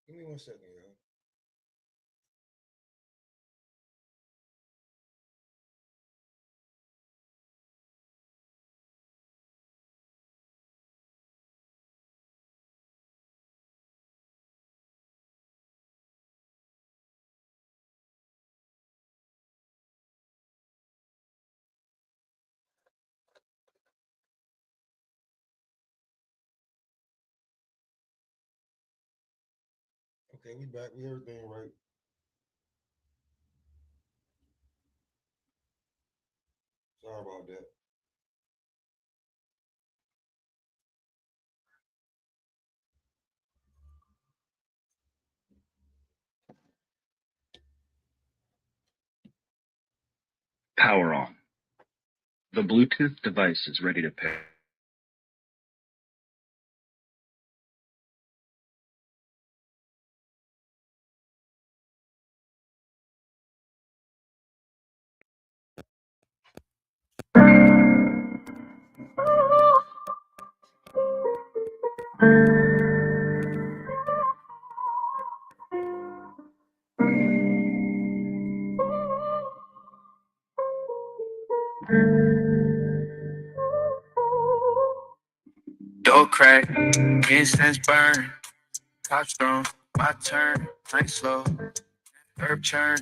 Give me 1 second, y'all. Okay, we back. We everything right. Sorry about that. Power on. The Bluetooth device is ready to pair. Door crack, incense burn, top strong, my turn, night slow, herb churn,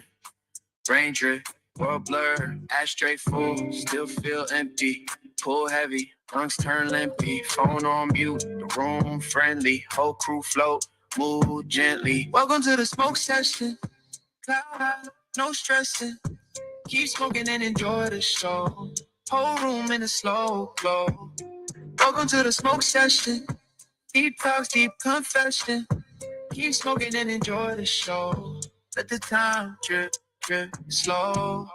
rain drip, world blur, ashtray full, still feel empty, pull heavy, lungs turn limpy, phone on mute, the room friendly, whole crew float, move gently. Welcome to the smoke session, cloud, no stressing, keep smoking and enjoy the show, whole room in a slow glow. Welcome to the smoke session. Deep talks, deep confession. Keep smoking and enjoy the show. Let the time drip, drip, slow.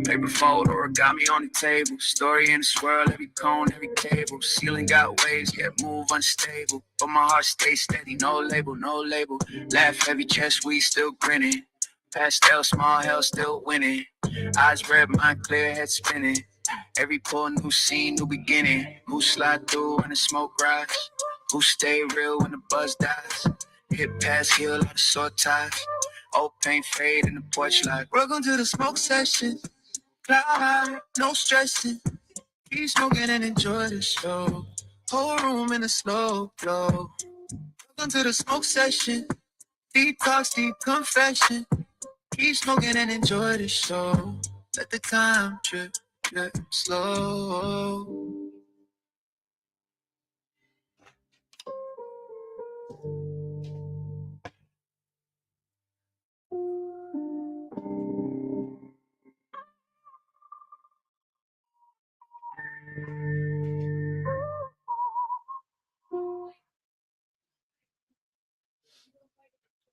Paper fold, origami on the table. Story in the swirl, every cone, every cable. Ceiling got waves, yet move unstable. But my heart stays steady, no label, no label. Laugh heavy, chest, we still grinning. Pastel, small hell, still winning. Eyes red, mind clear, head spinning. Every pull, new scene, new beginning. Who slide through when the smoke rise? Who stay real when the buzz dies? Hit pass, heal out of sore ties. Old paint fade in the porch light. Welcome to the smoke session. Cloud, no stressing. Keep smoking and enjoy the show. Whole room in a slow glow. Welcome to the smoke session. Deep talks, deep confession. Keep smoking and enjoy the show. Let the time drip, drip, slow.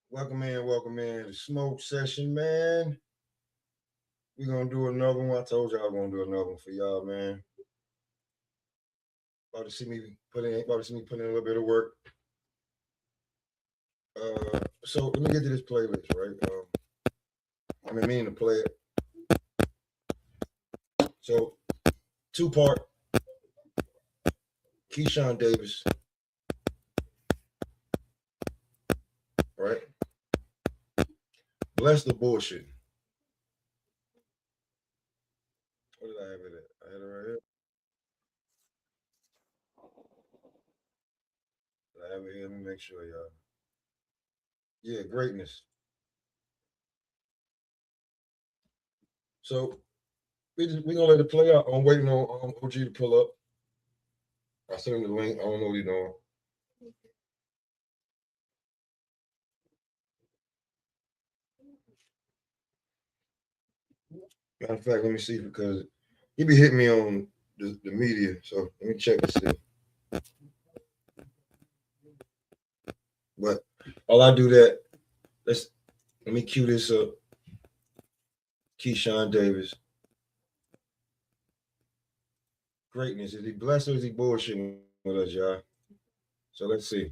Welcome in, welcome in. The smoke session, man. We're gonna do another one. I told y'all I'm gonna do another one for y'all, man. About to see me put in a little bit of work. So let me get to this playlist, right? I've been meaning to play it. So 2 part, Keyshwan Davis, right? Bless the bullshit. What did I have it at? I had it right here. Did I have it here? Let me make sure, y'all. Yeah, greatness. So we gonna let it play out. I'm waiting on OG to pull up. I sent him the link. I don't know what he's doing. Matter of fact, let me see because he be hitting me on the media. So let me check and see. But while I do that, let me cue this up. Keyshwan Davis. Greatness. Is he blessed or is he bullshitting with us, y'all? So let's see.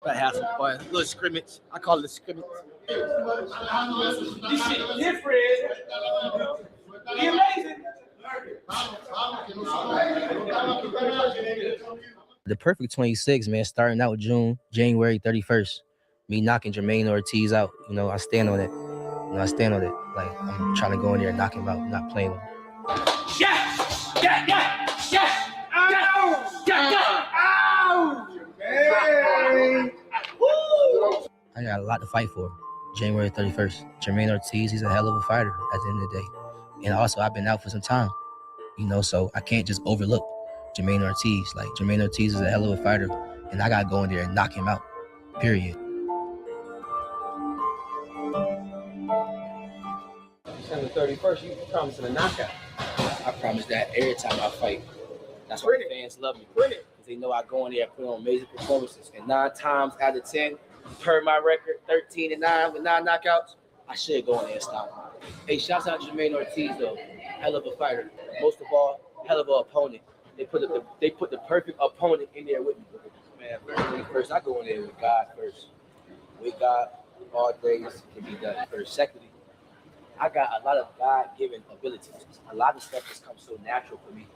But have some fun. A little scrimmage. I call it a scrimmage. This shit different. Be amazing. The perfect 26, man, starting out January 31st. Me knocking Jermaine Ortiz out. You know, I stand on it. I stand on it. Like, I'm trying to go in there and knock him out, not playing with him. Yeah! I got a lot to fight for. January 31st. Jermaine Ortiz, he's a hell of a fighter at the end of the day. And also, I've been out for some time, you know, so I can't just overlook Jermaine Ortiz. Like, Jermaine Ortiz is a hell of a fighter, and I got to go in there and knock him out, period. December 31st, you promising a knockout. I promise that every time I fight. That's why the fans love me. Because they know I go in there and put on amazing performances. And 9 times out of 10, per my record, 13-9 with 9 knockouts, I should go in there and stop him. Hey, shouts out to Jermaine Ortiz, though. Hell of a fighter. Most of all, hell of an opponent. They put the perfect opponent in there with me. Man, first, I go in there with God first. With God, all things can be done first. Secondly, I got a lot of God-given abilities. A lot of stuff just comes so natural for me.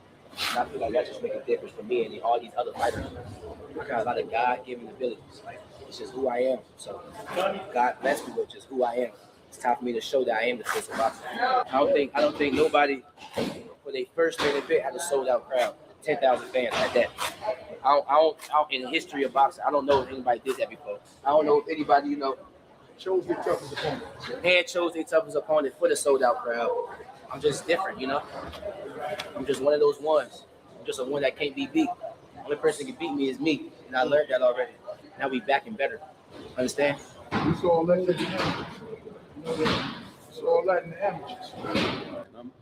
And I feel like that just makes a difference for me and all these other fighters. I got a lot of God-given abilities. Like, it's just who I am. So God bless me with just who I am. It's time for me to show that I am the face of boxing. I don't think nobody, for their first main event, had a sold-out crowd, 10,000 fans like that. I don't in the history of boxing, I don't know if anybody did that before. I don't know if anybody, chose their toughest opponent. And chose their toughest opponent for the sold-out crowd. I'm just different, I'm just one of those ones. I'm just a one that can't be beat. The only person that can beat me is me, and I learned that already. Now we back and better. Understand? We saw all that in the amateurs. Saw all that in the amateurs.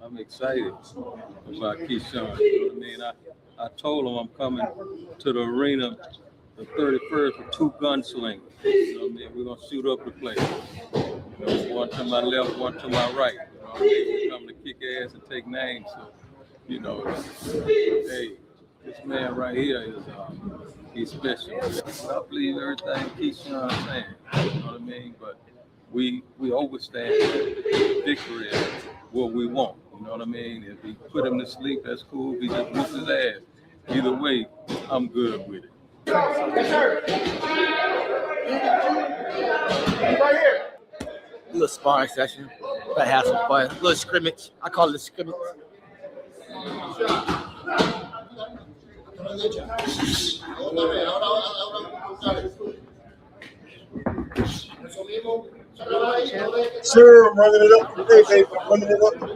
I'm excited about Keyshwan. You know what I mean? I told him I'm coming to the arena the 31st with 2 gunslingers. You know what I mean? We're going to shoot up the place. One to my left, one to my right. You know what I mean? We're coming to kick ass and take names. So, hey, this man right here is he's special. I believe everything Keyshwan saying. You know what I mean? But we overstand victory is what we want. You know what I mean? If we put him to sleep, that's cool. If we just whoop his ass. Either way, I'm good with it. Yes, sir. Right here. A little sparring session. Gotta have some fun. A little scrimmage. I call it a scrimmage. Sir, I'm running it up today, baby. I'm running it up today.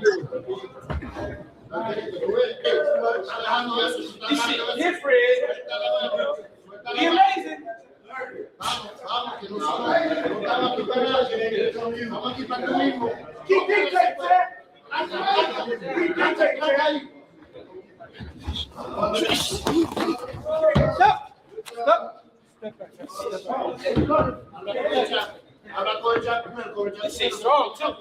This shit different. Be amazing. Keep dictating, man. Keep dictating, man. Stop. This shit's strong, too.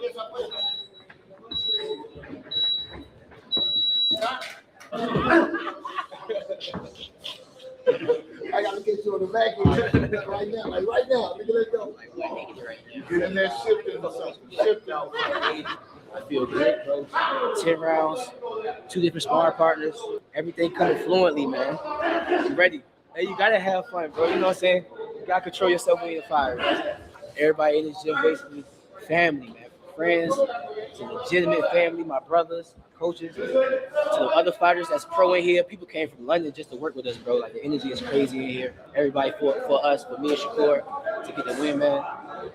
I gotta get you on the back end right now. Like right now. Look at that go. Get in there, shifting or something. Shift out. I feel great, bro. 10 rounds, 2 different sparring partners. Everything coming fluently, man. I'm ready. Hey, you gotta have fun, bro. You know what I'm saying? You gotta control yourself when you're fire. Right? Everybody in this gym basically family, man. Friends, to legitimate family, my brothers, coaches, to the other fighters that's pro in here. People came from London just to work with us, bro. Like, the energy is crazy in here. Everybody for us, for me and Shakur, to get the win, man.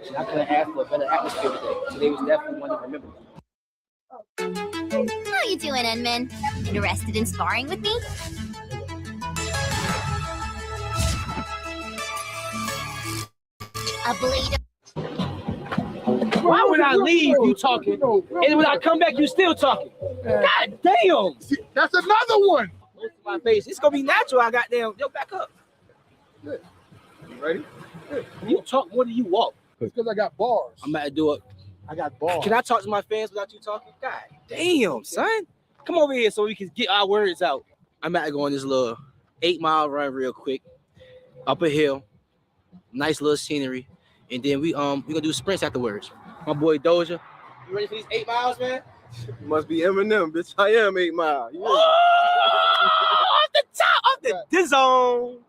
And I couldn't ask for a better atmosphere today. Today was definitely one to remember. How you doing, Enman? Interested in sparring with me? A blade. Why would I leave you talking, and when I come back you still talking? God damn! That's another one. Close to my face. It's gonna be natural. I got damn. Yo, back up. Good. You ready? Good. You talk more than you walk. Because I got bars. I'm about to do it. I got bars. Can I talk to my fans without you talking? God damn, son. Come over here so we can get our words out. I'm about to go on this little 8-mile run real quick. Up a hill. nice little scenery, and then we gonna do sprints afterwards. My boy Doja, you ready for these 8 miles, man? You must be Eminem, bitch. I am 8 Mile. Yeah. Off the top of the zone.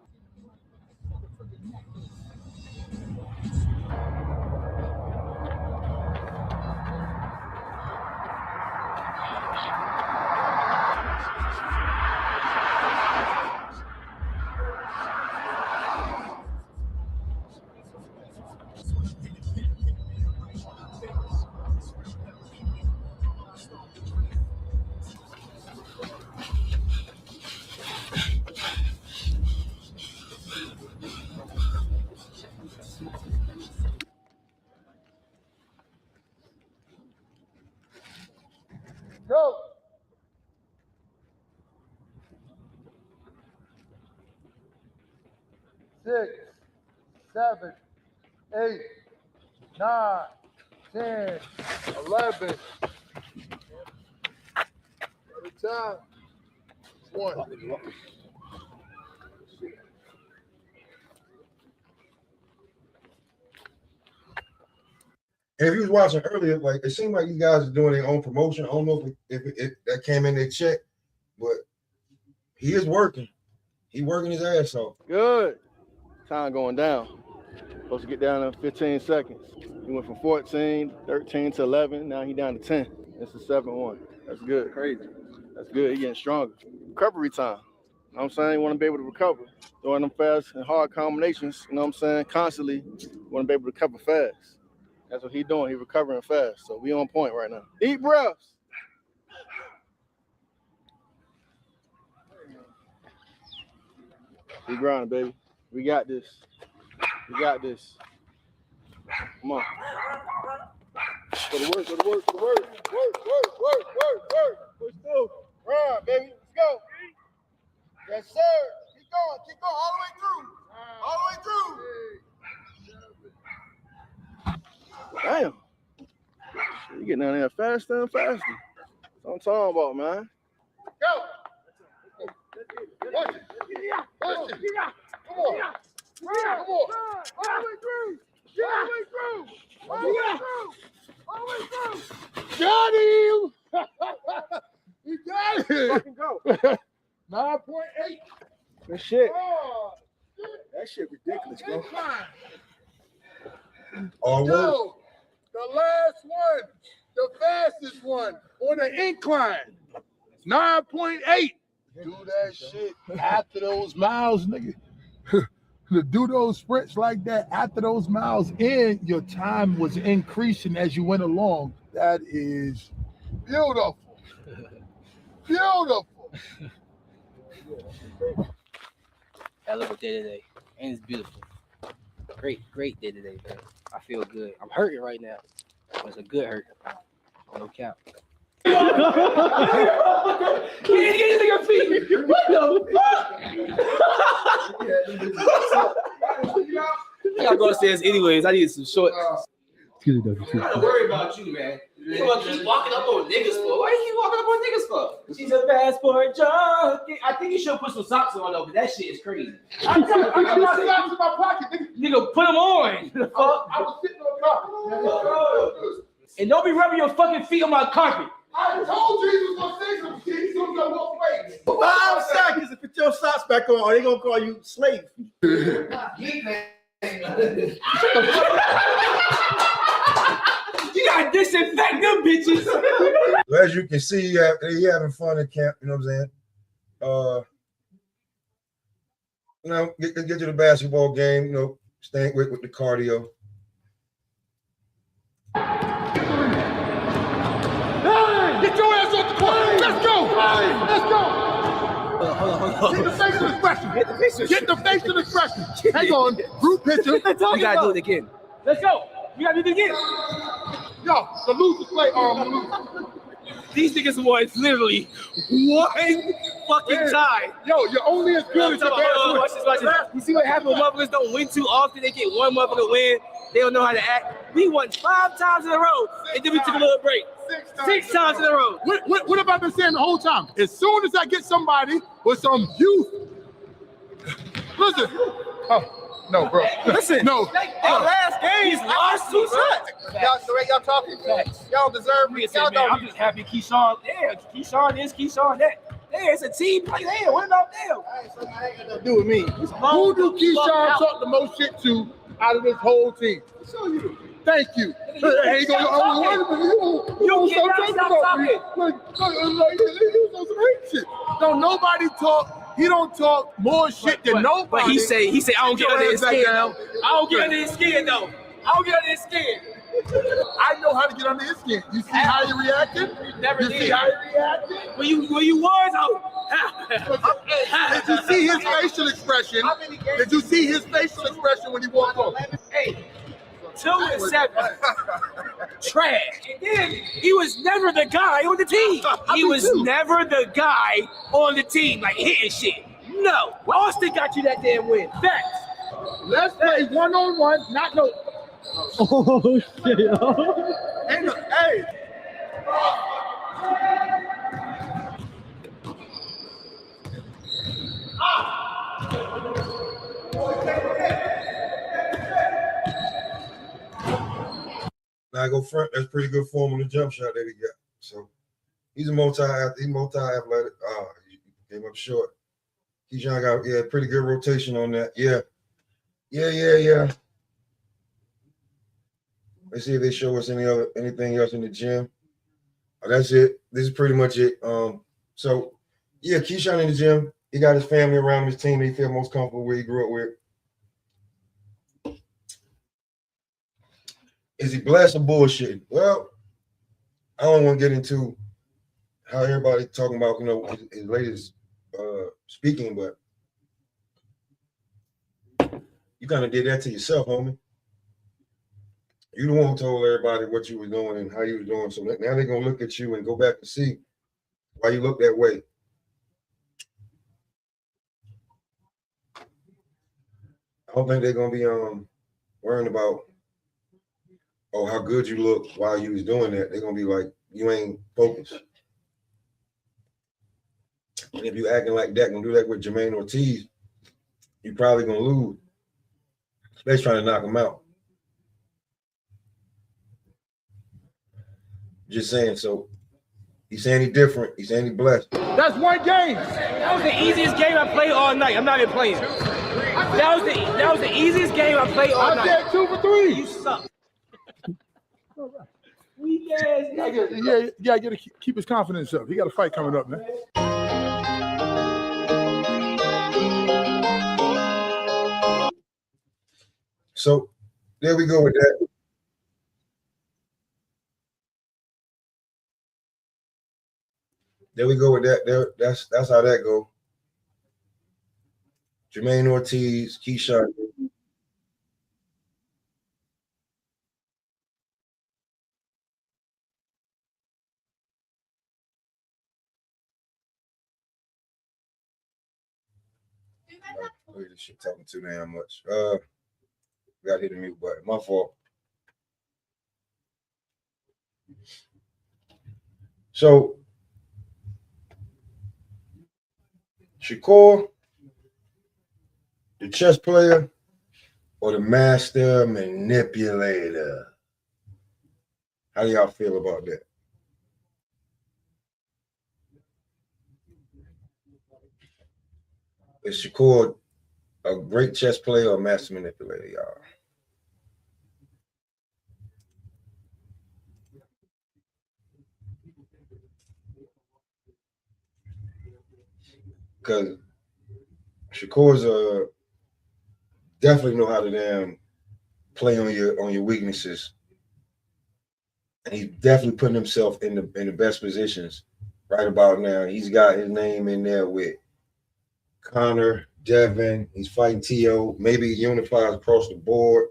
Go. 6, 7, 8, 9, 10, 11. Every time. 1. And if you was watching earlier, like it seemed like you guys are doing their own promotion. I don't know if that came in their check, but he is working. He working his ass off. Good. Time going down. Supposed to get down in 15 seconds. He went from 14, 13 to 11. Now he down to 10. It's a 7-1. That's good. Crazy. That's good. He getting stronger. Recovery time. You know what I'm saying? You want to be able to recover. Doing them fast and hard combinations, you know what I'm saying? Constantly, you want to be able to recover fast. That's what he's doing. He's recovering fast. So we on point right now. Deep breaths. We grinding, baby. We got this. We got this. Come on. Go to work, go to work, go to work. Work. Push through. Run, baby. Let's go. Yes, sir. Keep going, all the way through. All the way through. Damn. You getting down there faster and faster. That's what I'm talking about, man. Go. Push it. Push it. Come on. Come on. All the way through. All the way through. All the way through. All the way through. Got him. He got it. Fucking go. 9.8. Good shit. Oh, that shit ridiculous, bro. Yo, the last one, the fastest one on the incline. 9.8. Do that shit after those miles, nigga. To do those sprints like that after those miles in, your time was increasing as you went along. That is beautiful. Beautiful. Hell of a day today, and it's beautiful. Great day today, man. I feel good. I'm hurting right now, but it's a good hurt. No cap. Get his nigga feet. What the fuck? I gotta go upstairs anyways. I need some shorts. I'm not worried about you, man. You gonna keep walking up on niggas for? Why you keep walking up on niggas for? She's a passport junkie. I think you should put some socks on though, because that shit is crazy. I got socks in my pocket, Nigga, put them on. I was sitting on carpet. And don't be rubbing your fucking feet on my carpet. I told you he was gonna say some shit. He's gonna go walk away. 5 seconds to put your socks back on, or they gonna call you slave. You gotta disinfect them bitches. So as you can see, he having fun at camp. You know what I'm saying? You know, get to the basketball game. You know, staying with the cardio. Get your ass off the court. Let's go. Let's go. Hold on. Get the face of the question. Get the face of the question. Hang on. Group picture. We gotta do it again. Let's go. We gotta do it again. Yo, the losers play These niggas was literally one fucking time. Yo, you're only as good as your Watch this. You see what happens when motherfuckers don't win too often? They get one motherfucker win. They don't know how to act. We won 5 times in a row, and then we took a little break. 6 times in a row. What have I been saying the whole time? As soon as I get somebody with some youth, listen. No, bro. Listen, No. our last games lost 2 shots. Y'all, the way y'all talking, y'all deserve me. Y'all Man, I'm don't. just happy Keyshawn. Yeah, Keyshawn this, Keyshawn that. Yeah, it's a team play. Yeah, what about them? Do with me. Who do Keyshwan talk the most shit to out of this whole team? Show you. Thank you. Hey, you can't stop talking. You some hate shit. Don't nobody talk. He don't talk more shit than nobody. But he say I don't get under his skin. Down. I don't get under his skin though. I don't get under his skin. I know how to get under his skin. You see how he reacted? Never see how he reacted? When you was out. Did you see his facial expression? Did you see his facial expression when he walked off? Hey, 2-7. Trash. And then he was never the guy on the team. He was never the guy on the team, like hitting shit. No. Austin got you that damn win. Facts. Let's play one-on-one, not no. Oh shit. Hey. Now I go front. That's pretty good form on the jump shot that he got. So he's multi-athletic. He came up short. Keyshwan got pretty good rotation on that. Yeah. Let's see if they show us anything else in the gym. Oh, that's it. This is pretty much it. So yeah, Keyshwan in the gym. He got his family around his team. He feel most comfortable where he grew up with. Is he blessed or bullshitting? Well, I don't want to get into how everybody talking about, his latest speaking, but you kind of did that to yourself, homie. You the one who told everybody what you were doing and how you were doing. So now they're gonna look at you and go back and see why you look that way. I don't think they're gonna be worrying about how good you look while you was doing that. They're gonna be like, you ain't focused. And if you acting like that, gonna do that with Jermaine Ortiz, you probably gonna lose. They're trying to knock him out. Just saying. So he's saying he's different. He's saying he's blessed. That's one game. That was the easiest game I played all night. I'm not even playing. That was the easiest game I played all night. I said 2 for 3. You suck. Weak ass nigga. Yeah, got to keep his confidence up. He got a fight coming up, man. So there we go with that. There we go with that. That's how that go. Jermaine Ortiz, Keyshwan. Look at this shit talking too damn much. Got to hit the mute button. My fault. So Shakur, the chess player, or the master manipulator? How do y'all feel about that? Is Shakur a great chess player or master manipulator, y'all? Because Shakur's definitely know how to damn play on your weaknesses, and he's definitely putting himself in the best positions right about now. He's got his name in there with Connor, Devin. He's fighting T.O. Maybe he unifies across the board.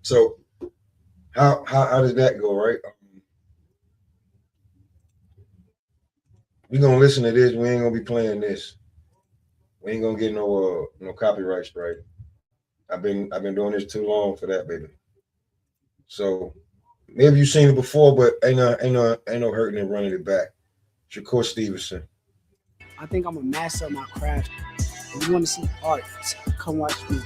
So how does that go, right? We're gonna listen to this. We ain't gonna be playing this. We ain't gonna get no copyright strike. I've been doing this too long for that, baby. So maybe you've seen it before, but ain't no hurting in running it back. Shakur Stevenson. I think I'm a master of my craft. If you want to see art, come watch me.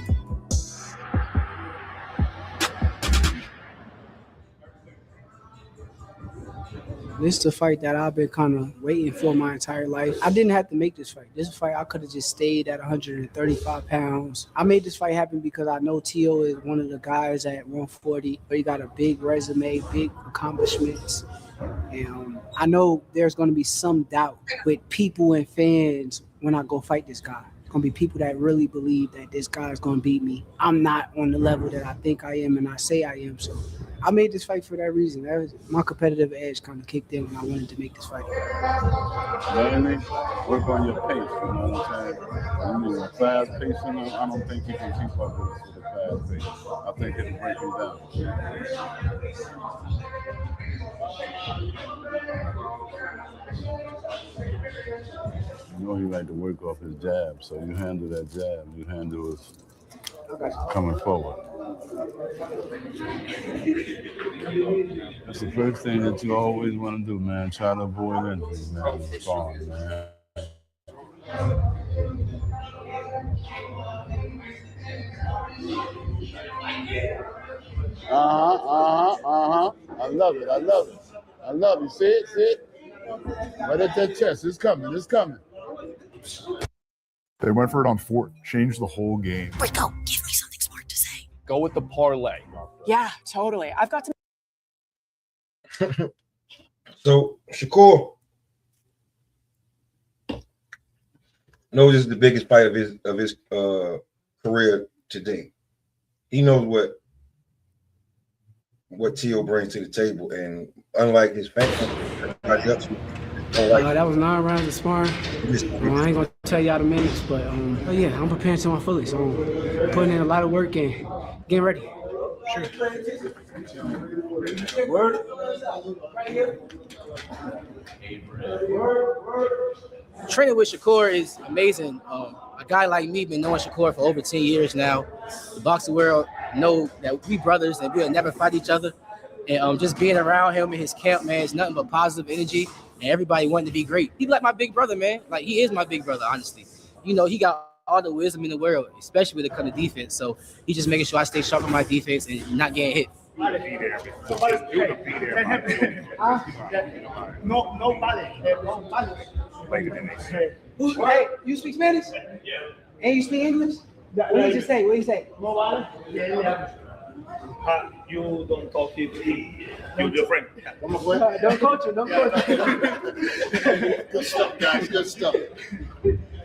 This is a fight that I've been kind of waiting for my entire life. I didn't have to make this fight. This fight, I could have just stayed at 135 pounds. I made this fight happen because I know T.O. is one of the guys at 140, but he got a big resume, big accomplishments. And I know there's going to be some doubt with people and fans when I go fight this guy. It's going to be people that really believe that this guy is going to beat me. I'm not on the level that I think I am and I say I am, so I made this fight for that reason. That was my competitive edge kind of kicked in when I wanted to make this fight. Mainly work on your pace, you know what I'm saying? You need a fast pace, and I don't think you can keep up with a fast pace. I think it'll break you down. You know he like to work off his jab, so you handle that jab, you handle it coming forward. That's the first thing that you always want to do, man. Try to avoid injuries, man. Falling, man. I love it. I love it. See it? Right at that chest. It's coming. They went for it on 4, changed the whole game. Rico, give me something smart to say. Go with the parlay. Yeah, totally. I've got to. So Shakur knows this is the biggest fight of his career to date. He knows what T.O. brings to the table, and unlike his family, that was 9 rounds of sparring. I ain't gonna tell y'all the minutes, but yeah, I'm preparing to my fullest. So I'm putting in a lot of work and getting ready. Sure. Training with Shakur is amazing. A guy like me been knowing Shakur for over 10 years now. The boxing world know that we brothers and we'll never fight each other. And just being around him in his camp, man, it's nothing but positive energy. And everybody wanting to be great. He's like my big brother, man. Like, he is my big brother, honestly. You know, he got all the wisdom in the world, especially when it comes to defense. So he's just making sure I stay sharp on my defense and not getting hit. Hey, you speak Spanish? Yeah. And you speak English? What did you say? You don't talk to your friend. Don't coach him. Good stuff, guys. Good stuff.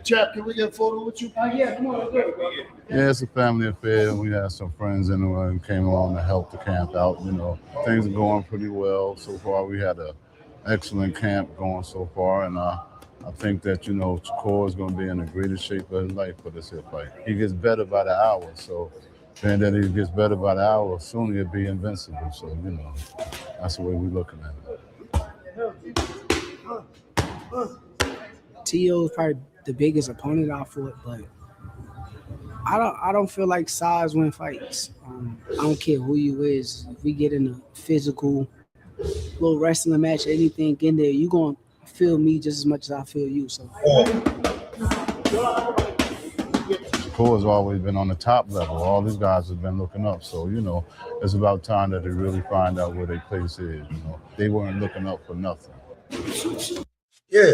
Chap, can we get a photo with you? Yeah, come on. Yeah, it's a family affair. We had some friends in who came along to help the camp out. You know, things are going pretty well so far. We had an excellent camp going so far, and I think that, you know, Shakur is going to be in the greatest shape of his life for this here fight. He gets better by the hour, so saying that he gets better by the hour, soon he'll be invincible. So, you know, that's the way we're looking at it. T.O. is probably the biggest opponent I fought, but I don't feel like size win fights. I don't care who you is. If we get in a physical little wrestling match, anything in there, you gonna feel me just as much as I feel you. So Shakur has always been on the top level. All these guys have been looking up. So, you know, it's about time that they really find out where their place is. You know, they weren't looking up for nothing. Yeah,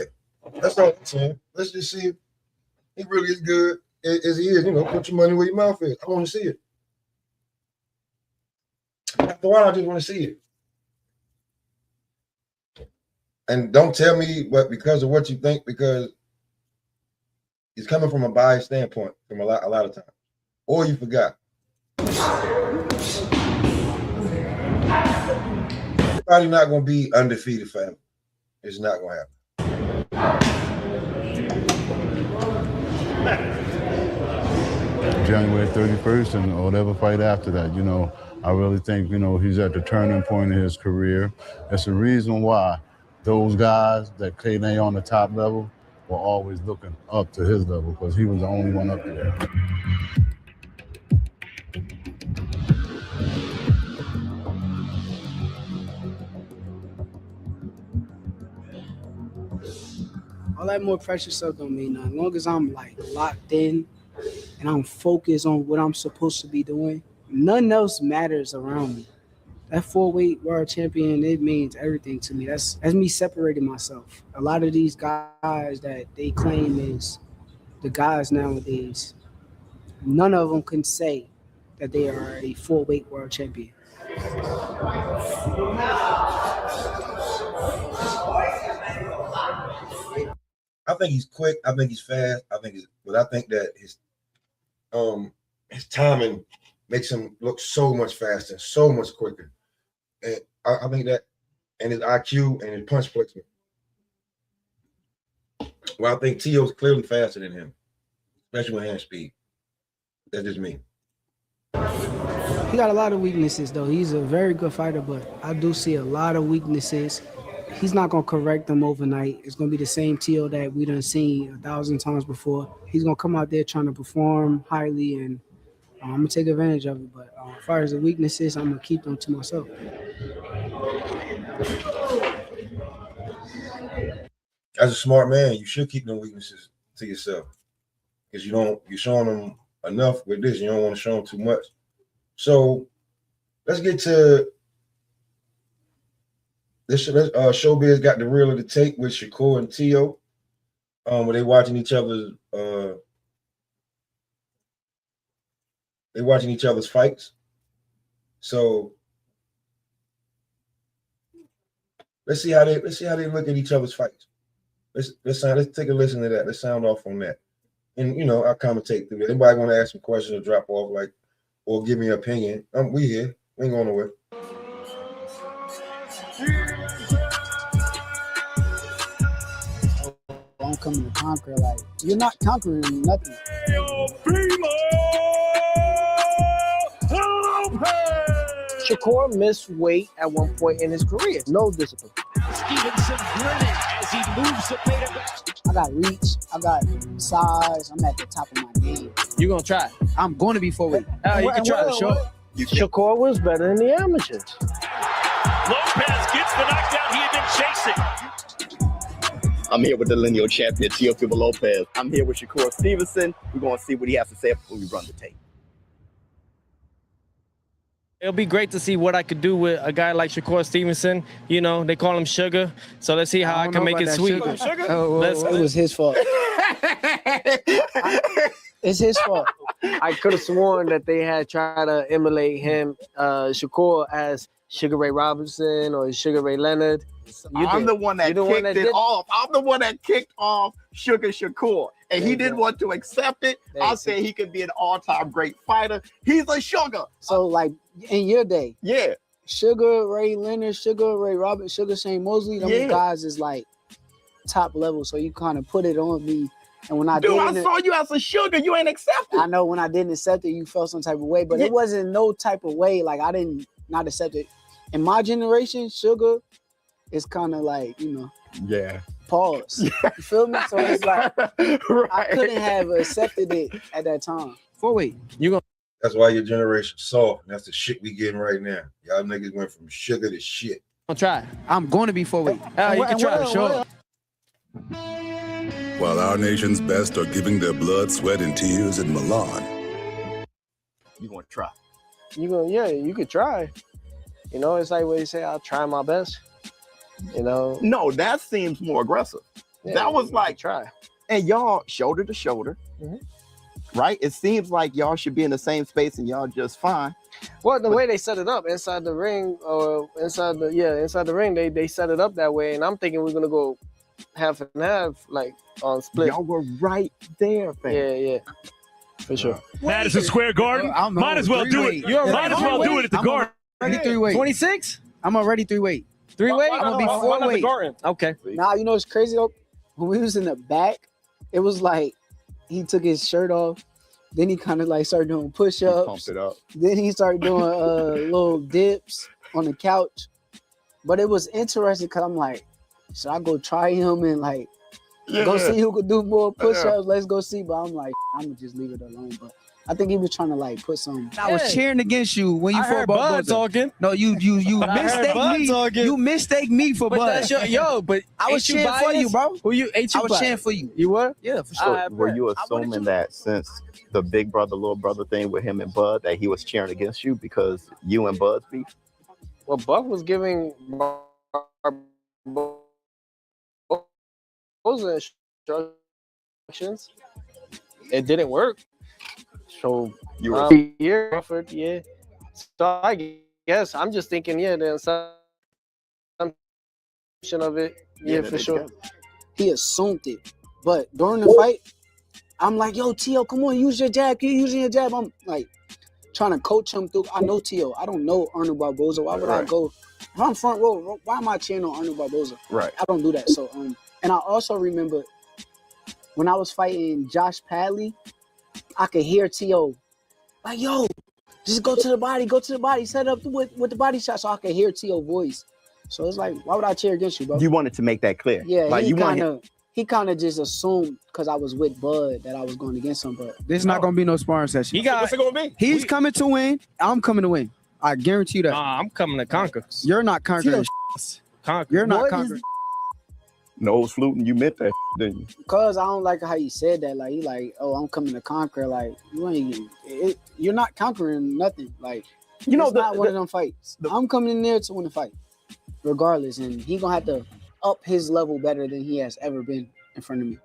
that's all I'm saying. Let's just see if he really is good as he is. You know, put your money where your mouth is. I want to see it. After a while, I just want to see it. And don't tell me what because of what you think, because it's coming from a biased standpoint from a lot of times. Or you forgot. Everybody not going to be undefeated, family. It's not going to happen. January 31st and whatever fight after that, you know, I really think, you know, he's at the turning point in his career. It's the reason why those guys that came in on the top level were always looking up to his level, because he was the only one up there. All that more pressure stuff don't mean nothing. As long as I'm like locked in and I'm focused on what I'm supposed to be doing, nothing else matters around me. That 4-weight world champion, it means everything to me. That's me separating myself. A lot of these guys that they claim is the guys nowadays, none of them can say that they are a 4-weight world champion. I think he's quick. I think he's fast. But I think that his timing makes him look so much faster, so much quicker. And I think that, and his IQ and his punch placement. Well, I think T.O.'s clearly faster than him, especially with hand speed. That's just me. He got a lot of weaknesses, though. He's a very good fighter, but I do see a lot of weaknesses. He's not going to correct them overnight. It's going to be the same T.O. that we done seen 1,000 times before. He's going to come out there trying to perform highly, and I'm going to take advantage of it. But as far as the weaknesses, I'm going to keep them to myself. As a smart man, you should keep them weaknesses to yourself because you're showing them enough with this. You don't want to show them too much. So let's get to this. Showbiz got the real of the tape with Shakur and T.O. Where they watching each other's fights. So let's see how they look at each other's fights. Let's take a listen to that. Let's sound off on that. And I'll commentate through it. Anybody want to ask some questions or drop off or give me an opinion? We here. We ain't going nowhere. I'm coming to conquer. Like, you're not conquering nothing. Shakur missed weight at one point in his career. No discipline. Stevenson grinning as he moves the weight of I got reach. I got size. I'm at the top of my game. You're going to try. I'm going to be 4-weight. You can try to show. Shakur was better than the amateurs. Lopez gets the knockdown he had been chasing. I'm here with the lineal champion, Teofimo Lopez. I'm here with Shakur Stevenson. We're going to see what he has to say before we run the tape. It'll be great to see what I could do with a guy like Shakur Stevenson. They call him Sugar. So let's see how I can make it sweet. Sugar? It was his fault. It's his fault. I could have sworn that they had tried to emulate him, Shakur, as Sugar Ray Robinson or Sugar Ray Leonard. I'm the one that kicked it off. I'm the one that kicked off Sugar Shakur. And he didn't want to accept it. I said he could be an all-time great fighter. He's a Sugar. So, like, in your day, yeah, Sugar Ray Leonard, Sugar Ray Robinson, Sugar Shane Mosley, them guys is like top level. So you kind of put it on me. And when I saw you as a Sugar, you ain't accept it. I know when I didn't accept it, you felt some type of way, but it wasn't no type of way. Like, I didn't not accept it. In my generation, Sugar is kind of like, yeah. Pause. You feel me? So it's like I couldn't have accepted it at that time. 4-weight. That's why your generation soft. That's the shit we getting right now. Y'all niggas went from sugar to shit. I'll try. I'm going to be 4-weight. You can try, sure. While our nation's best are giving their blood, sweat, and tears in Milan. You want to try? You could try. It's like what you say, I'll try my best. No, that seems more aggressive. That was like try. And y'all shoulder to shoulder, right? It seems like y'all should be in the same space and y'all just fine. Well, the way they set it up inside the ring or inside the ring, they set it up that way. And I'm thinking we're gonna go half and half, like on split. Y'all were right there, fam. Yeah. For sure. Madison Square Garden. Might as well do it. Might as well do it at the Garden. Already 3-weight. 26? I'm already 3-weight. 3-weight? I'm gonna be 4-weight. Okay. Now you know what's crazy though? When we was in the back, it was like he took his shirt off. Then he kind of like started doing push-ups. Pumped it up. Then he started doing little dips on the couch. But it was interesting because I'm like, should I go try him and like Go see who could do more push-ups. Let's go see. But I'm like, I'm gonna just leave it alone. But I think he was trying to like put some. I was cheering against you when you fought Bud Boza. talking. No, you mistake me. Talking. You mistake me for But Bud. that's your, but I was cheering for you, bro. Who you? Ain't you I was biased? cheering for you. You were? Yeah, for So sure. were you assuming that since the big brother, little brother thing with him and Bud, that he was cheering against you because you and Bud's beef? Well, Buck was giving Boza instructions. It didn't work. So You were here, Crawford, yeah. So I guess I'm just thinking, yeah, the assumption of it, yeah, for sure. He assumed it, but during the fight, I'm like, yo, T.O., come on, use your jab. Keep using your jab. I'm like trying to coach him through. I know T.O. I don't know Arnold Barboza. Why would I go? If I'm front row, why am I cheering on Arnold Barboza? Right. I don't do that. So, and I also remember when I was fighting Josh Padley, I could hear T.O. like, yo, just go to the body, set up with the body shot, so I could hear T.O. voice. So it's like, why would I cheer against you, bro? You wanted to make that clear. Yeah, like he kind of just assumed because I was with Bud that I was going against him. But This is not gonna be no sparring session. What's it gonna be? He's coming to win. I'm coming to win. I guarantee you that. Nah, I'm coming to conquer. You're not conquering. Conquer. You're not What conquering. Nose fluting, you meant that, didn't you? Cause I don't like how you said that. Like, you like, oh, I'm coming to conquer. Like, you're not conquering nothing. Like, you know, it's not one of them fights. I'm coming in there to win the fight, regardless, and he gonna have to up his level better than he has ever been in front of me.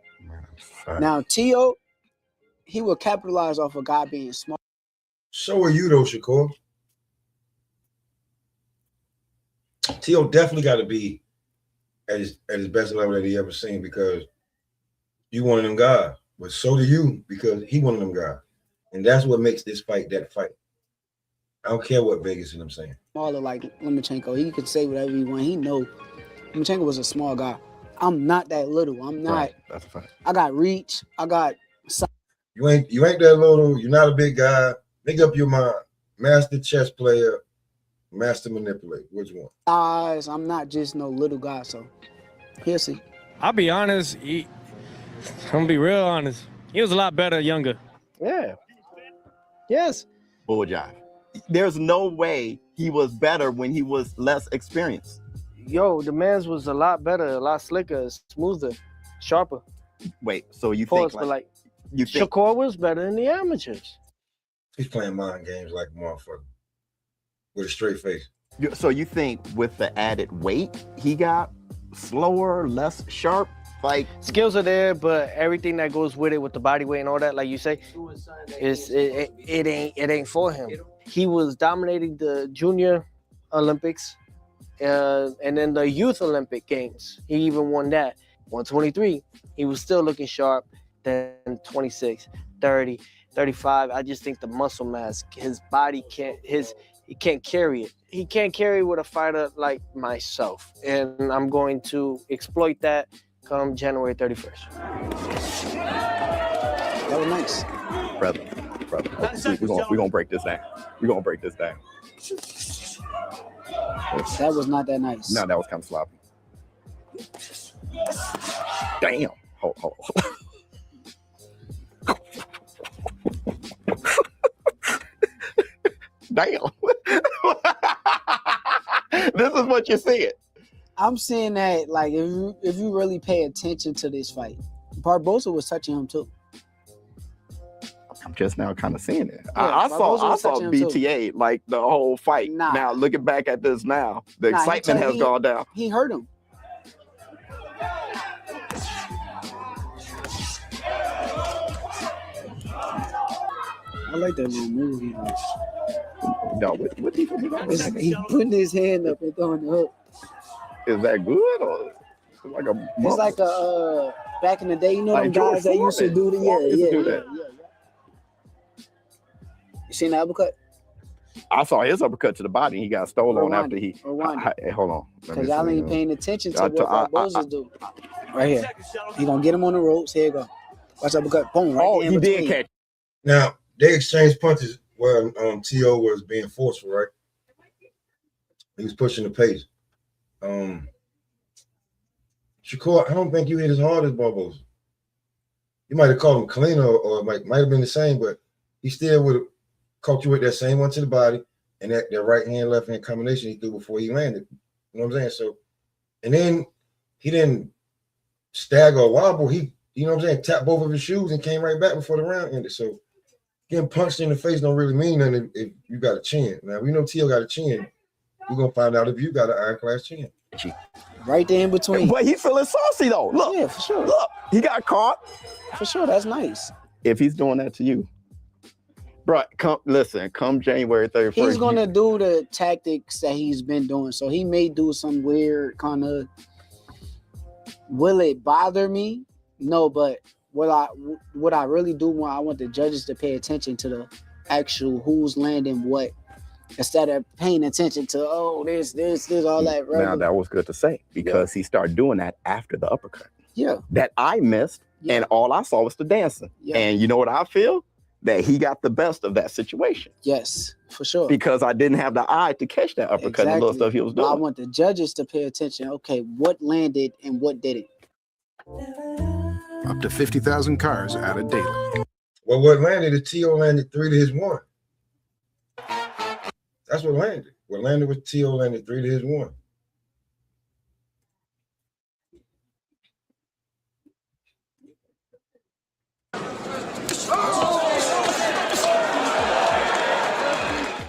Now, T.O., he will capitalize off a guy being smart. So are you though, Shakur. T.O. definitely got to be at his best level that he ever seen because you one of them guys. But so do you because he one of them guys. And that's what makes this fight that fight. I don't care what Vegas and I'm saying. Smaller like Lomachenko. He could say whatever he want. He know Lomachenko was a small guy. I'm not that little. I'm not. Right. That's a fact. I got reach. I got. You ain't that little. You're not a big guy. Make up your mind. Master chess player, master manipulator. Which one? Size. I'm not just no little guy. So he'll see. I'll be honest. I'm gonna be real honest. He was a lot better younger. Yeah. Yes. Bull jive. There's no way he was better when he was less experienced. Yo, the man's was a lot better, a lot slicker, smoother, sharper. Wait, so you Pause, think but like you think Shakur was better than the amateurs? He's playing mind games like a motherfucker with a straight face. So you think with the added weight, he got slower, less sharp? Like skills are there, but everything that goes with it, with the body weight and all that, like you say, it ain't for him. He was dominating the junior Olympics, and then the youth Olympic games. He even won that. 123. He was still looking sharp. Then 26, 30, 35. I just think the muscle mass, his body he can't carry it. He can't carry with a fighter like myself, and I'm going to exploit that come January 31st. That was nice. Brother. We're gonna break this down. We're gonna break this down. That was not that nice. No, that was kind of sloppy. Damn. Hold. Damn. This is what you see it. I'm seeing that, like, if you really pay attention to this fight, Barboza was touching him too. I'm just now kind of seeing it. Yeah, I saw touching him BTA like the whole fight. Nah. Now looking back at this now, the excitement has gone down. He hurt him. I like that little move he does. No, what defense? He putting his hand up and throwing the hook. Is that good or like a? It's like a back in the day, you know, like them guys that used to do the yeah. You seen the uppercut? I saw his uppercut to the body. He got stolen after he. Hey, hold on. Because y'all ain't paying attention to what Barboza do. Right here. He gonna get him on the ropes. Here you go. Watch uppercut. Boom. Right there in he between. did catch. Now they exchanged punches where T.O. was being forceful, right? He was pushing the pace. Shakur, I don't think you hit as hard as Barboza. You might have called him cleaner, or might have been the same, but he still would have caught you with that same one to the body and that right hand, left hand combination he threw before he landed. You know what I'm saying? So, and then he didn't stagger or wobble. He, you know what I'm saying, tapped both of his shoes and came right back before the round ended. So, getting punched in the face don't really mean nothing if you got a chin. Now, we know T.O. got a chin. We're going to find out if you got an iron-class chin. Right there in between. But he's feeling saucy, though. Look. Yeah, for sure. Look, he got caught. For sure, that's nice. If he's doing that to you, bro, come January 31st. He's going to do the tactics that he's been doing. So he may do some weird kind of, will it bother me? No, but what I really do want, I want the judges to pay attention to the actual who's landing what, instead of paying attention to this, all that. Now that was good to say because he started doing that after the uppercut. Yeah. That I missed, and all I saw was the dancing. Yeah. And you know what I feel? That he got the best of that situation. Yes, for sure. Because I didn't have the eye to catch that uppercut and little stuff he was doing. I want the judges to pay attention. Okay, what landed and what didn't. Up to 50,000 cars added daily. Well, what landed is T.O. landed 3 to his 1. That's what landed. What landed was T.O. landed 3 to his 1.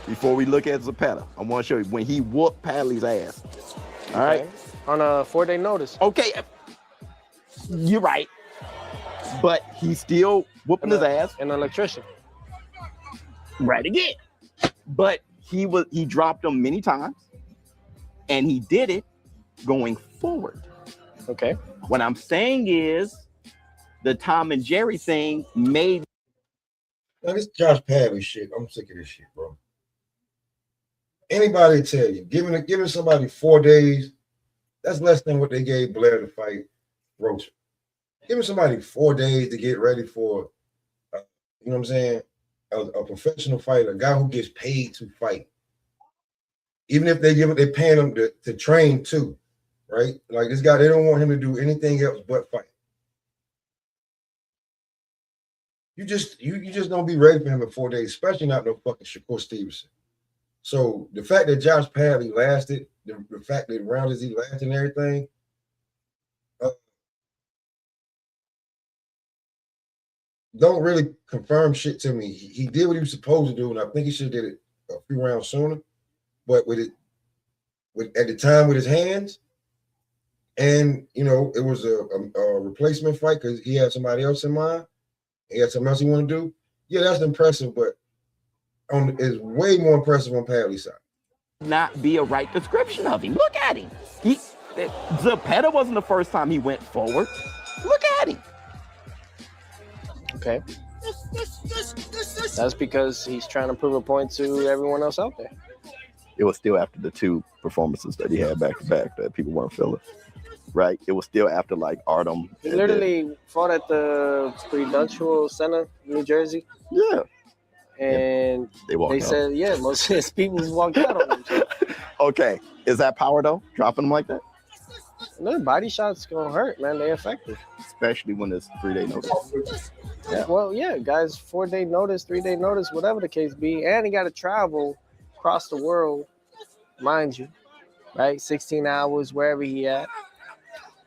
Before we look at Zapata, I want to show you when he whooped Padley's ass. All right? On a 4-day notice. Okay. You're right. But he's still whooping his ass. An electrician. Right again. But he dropped him many times. And he did it going forward. Okay. What I'm saying is the Tom and Jerry thing made. Now, this Josh Padley shit, I'm sick of this shit, bro. Anybody tell you, giving somebody 4 days, that's less than what they gave Blair to fight Roach. Giving somebody 4 days to get ready for, you know what I'm saying, a professional fighter, a guy who gets paid to fight. Even if they're paying him to train too, right? Like this guy, they don't want him to do anything else but fight. You just don't be ready for him in 4 days, especially not no fucking Shakur Stevenson. So the fact that Josh Padley lasted, the fact that rounds he lasted and everything, don't really confirm shit to me. He did what he was supposed to do, and I think he should have did it a few rounds sooner. But at the time with his hands, and you know, it was a replacement fight because he had somebody else in mind. He had something else he wanted to do. Yeah, that's impressive, but it's way more impressive on Padley's side. Not be a right description of him. Look at him. Zapata wasn't the first time he went forward. Look at him. Okay. That's because he's trying to prove a point to everyone else out there. It was still after the 2 performances that he had back to back that people weren't feeling. Right? It was still after like Artem. He literally fought at the Prudential Center, New Jersey. Yeah. And they said, yeah, most of his people walked out on him. So. Okay. Is that power though? Dropping them like that? No, body shots gonna hurt, man. They're effective. Especially when it's 3-day notice. Yeah. Well, yeah, guys, 4-day notice, 3-day notice, whatever the case be. And he got to travel across the world, mind you, right? 16 hours, wherever he at.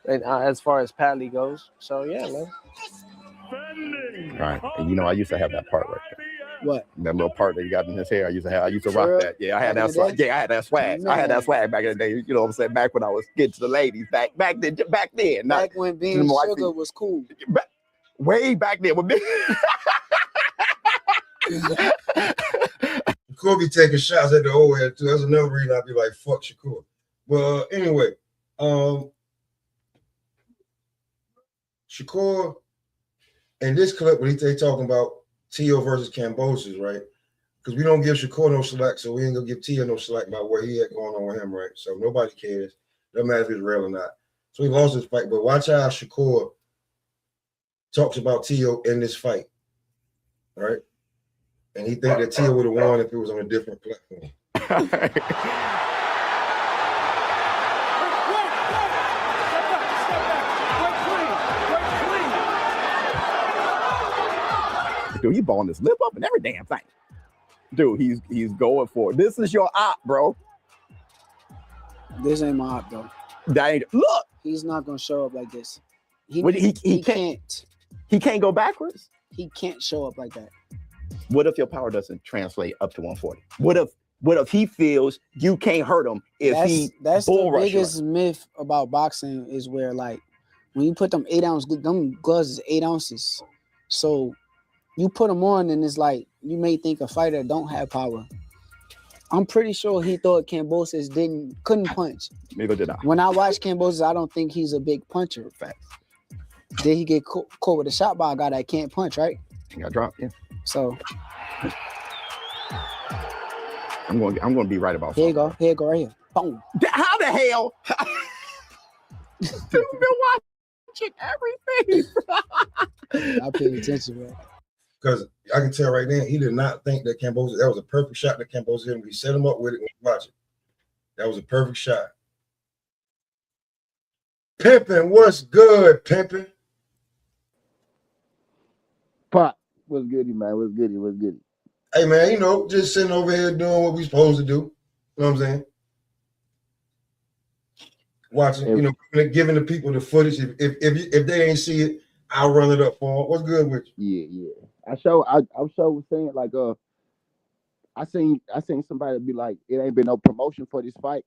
And, as far as Padley goes. So, yeah, man. All right. And you know, I used to have that part right there. What? That little part that you got in his hair. I used to rock that. Yeah, I had that swag. Yeah, I had that swag. I had that swag back in the day. You know what I'm saying? Back when I was getting to the ladies. Back then. Back when being sugar was cool. Way back then. Shakur be taking shots at the old head too. That's another reason I'd be like, fuck Shakur. Well, anyway, Shakur in this clip when they talking about T.O. versus Kambosos, right? Because we don't give Shakur no slack, so we ain't gonna give T.O. no slack about where he had going on with him, right? So nobody cares. Doesn't matter if it's real or not. So he lost his fight, but watch how Shakur talks about T.O. in this fight, right? And he think that T.O. would have won if it was on a different platform. Dude, he balling his lip up and every damn thing. Dude, he's going for it. This is your op, bro. This ain't my op, though. That ain't, look. He's not gonna show up like this. He can't. He can't go backwards. He can't show up like that. What if your power doesn't translate up to 140? What if he feels you can't hurt him if that's bull the rush biggest myth about boxing is where like when you put them 8-ounce them gloves is 8 ounces. So you put them on and it's like you may think a fighter don't have power. I'm pretty sure he thought Kambosos couldn't punch. Maybe did not. When I watch Kambosos, I don't think he's a big puncher. Fact. Did he get caught with a shot by a guy that can't punch, right? He got dropped, yeah. So I'm going to be right about here you go. Here you go right here. Boom. How the hell? Dude, been watching everything. I paid attention, man. Because I can tell right now, he did not think that Kambosos, that was a perfect shot that Kambosos hit him. He set him up with it when you watch it. That was a perfect shot. Pimpin', what's good, Pimpin'? Pop, what's goody, man? What's goody? What's goody? Hey, man, you know, just sitting over here doing what we supposed to do. You know what I'm saying? Watching, you know, giving the people the footage. If they ain't see it, I'll run it up for them. What's good with you? Yeah. I was saying like I seen somebody be like, it ain't been no promotion for this fight.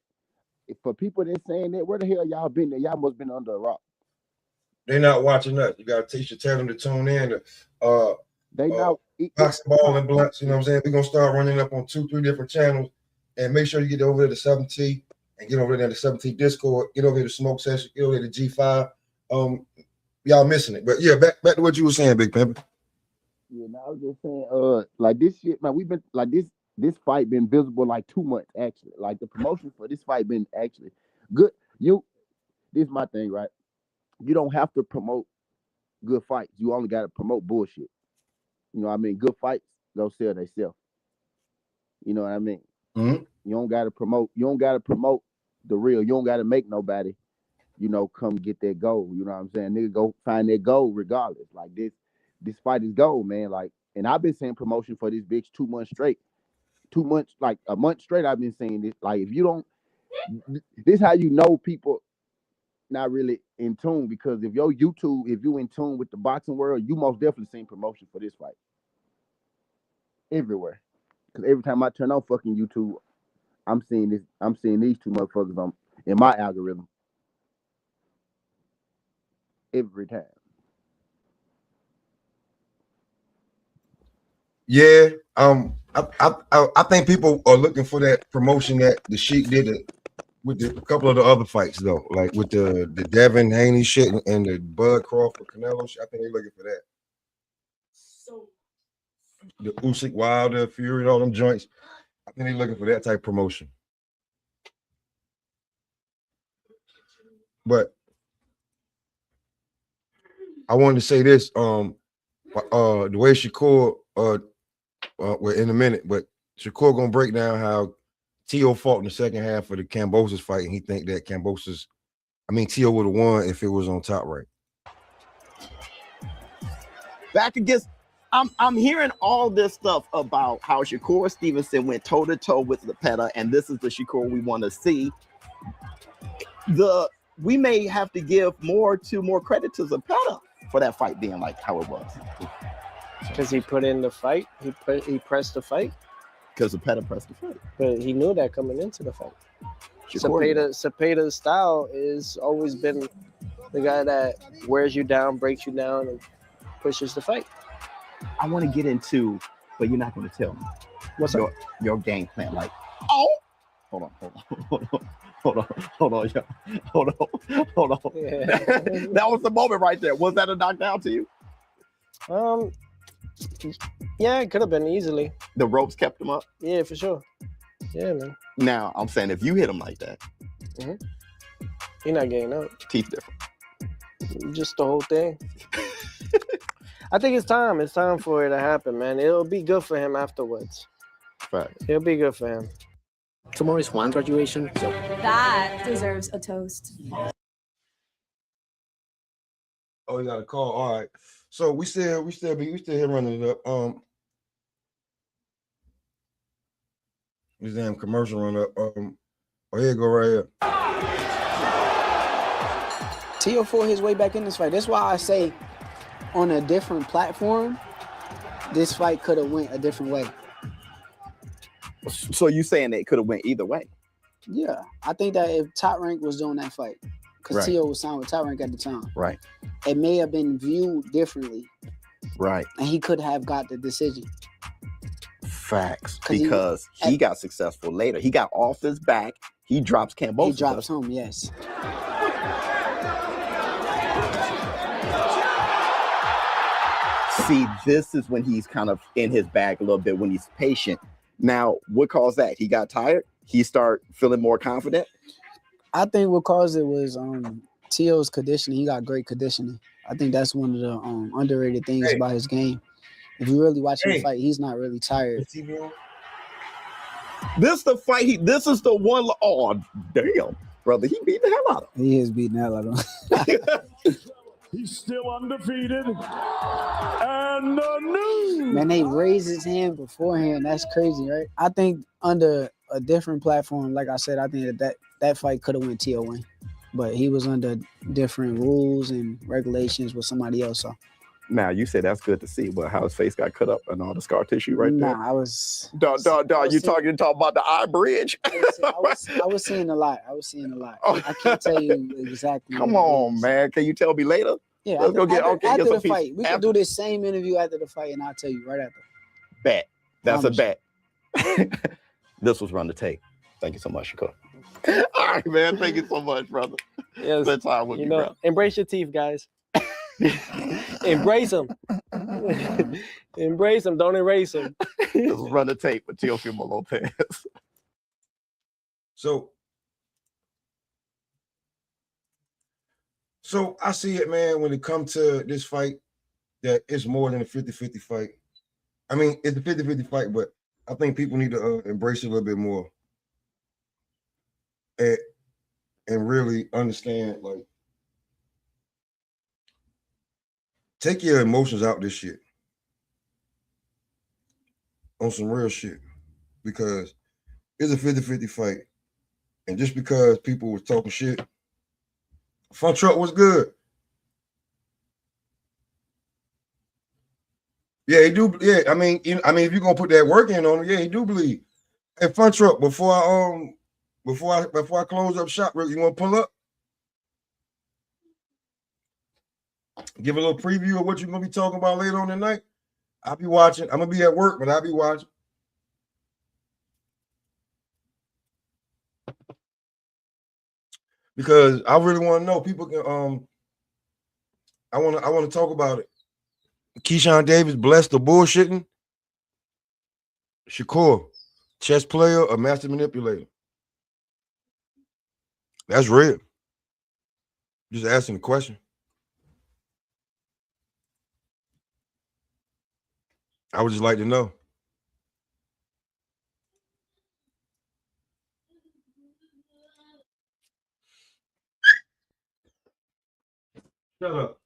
For people that saying that, where the hell y'all been there? Y'all must been under a rock. They're not watching us. You gotta tell them to tune in. They know boxing ball and blunts. You know what I'm saying? We're gonna start running up on 2-3 different channels, and make sure you get over there to 7T and get over there to 7T Discord. Get over here to Smoke Session. Get over there to G5. Y'all missing it, but yeah, back to what you were saying, Big Pimpin'. Yeah, no, I was just saying, like this shit, man. We've been like this fight been visible like 2 months actually. Like the promotion for this fight been actually good. This is my thing, right? You don't have to promote good fights. You only got to promote bullshit. You know what I mean? Good fights go sell themselves. You know what I mean? Mm-hmm. You don't got to promote. You don't got to promote the real. You don't got to make nobody, you know, come get that goal. You know what I'm saying? Nigga, go find that goal regardless. Like this fight is gold, man. Like, and I've been saying promotion for this bitch 2 months straight. 2 months, like a month straight, I've been saying this. Like, if you don't, this how you know people not really in tune, because if your YouTube, if you in tune with the boxing world, you most definitely seen promotion for this fight. Everywhere. Because every time I turn on fucking YouTube, I'm seeing these two motherfuckers in my algorithm. Every time. Yeah, I think people are looking for that promotion that the Sheik did with a couple of the other fights though, like with the Devin Haney shit and the Bud Crawford Canelo shit. I think they're looking for that. The Usyk Wilder Fury, all them joints. I think they're looking for that type of promotion. But I wanted to say this. The way Shakur, we're in a minute, but Shakur gonna break down how T.O. fought in the second half of the Kambosos fight, and he think that T.O. would have won if it was on Top Rank. Back against, I'm hearing all this stuff about how Shakur Stevenson went toe-to-toe with Lepeta, and this is the Shakur we want to see. We may have to give more credit to Lepeta for that fight being like how it was. Because he put in the fight, he pressed the fight. Because Cepeda pressed the fight. But he knew that coming into the fight. Cepeda's style is always been the guy that wears you down, breaks you down, and pushes the fight. I want to get into, but you're not going to tell me. What's your game plan? Like, oh, hold on. Yeah. That was the moment right there. Was that a knockdown to you? Yeah, it could have been easily. The ropes kept him up? Yeah, for sure. Yeah, man. Now, I'm saying if you hit him like that, you're not getting up. Teeth different. Just the whole thing. I think it's time. It's time for it to happen, man. It'll be good for him afterwards. Right. It'll be good for him. Tomorrow is Juan's graduation, so that deserves a toast. Oh, you got a call. All right. So we still here running it up. This damn commercial run up. Here you go right here. Tio fought his way back in this fight. That's why I say on a different platform, this fight could have went a different way. So you saying it could have went either way? Yeah, I think that if Top Rank was doing that fight, because Right. Tio was signed with Top Rank at the time, Right. it may have been viewed differently, Right. and he could have got the decision. Facts. 'Cause Because he got successful later. He got off his back. He drops Cambosos. He drops home, yes. See, this is when he's kind of in his bag a little bit, when he's patient. Now, what caused that? He got tired? He started feeling more confident? I think what caused it was Tio's conditioning. He got great conditioning. I think that's one of the underrated things about his game. If you really watch him fight, he's not really tired. This the fight. This is the one. Oh, damn, brother. He beat the hell out of him. He is beating the hell out of him. He's still undefeated. And the news. Man, they raised his hand beforehand. That's crazy, right? I think under a different platform, like I said, I think that fight could have went Tio win. But he was under different rules and regulations with somebody else. So Now, you said that's good to see, but how his face got cut up and all the scar tissue right there. I was... Dog, you talking about the eye bridge? I was seeing a lot. I can't tell you exactly. Come on, man. Can you tell me later? Yeah, Let's go get after some the fight. We can do this same interview after the fight, and I'll tell you right after. Bet. That's a bet. This was Run the Tape. Thank you so much, Shakur. All right, man. Thank you so much, brother. Yes, Spend time with you me, know, brother. embrace your teeth, guys. Embrace them. Embrace them. Don't erase them. This was Run the Tape with Teofimo Lopez. So I see it, man, when it comes to this fight, that it's more than a 50-50 fight. I mean, it's a 50-50 fight, but I think people need to embrace it a little bit more and really understand, like, take your emotions out this shit on some real shit, because it's a 50-50 fight. And just because people was talking shit, Front Truck was good. Yeah, he do. Yeah, I mean, if you're gonna put that work in on him, yeah, he do bleed. Hey, Front Truck, before I close up shop, you want to pull up? Give a little preview of what you're gonna be talking about later on tonight. I'll be watching. I'm gonna be at work, but I'll be watching. Because I really want to know. People can I want to talk about it. Keyshwan Davis blessed the bullshitting. Shakur, chess player or master manipulator? That's real. Just asking the question. I would just like to know. Shut up.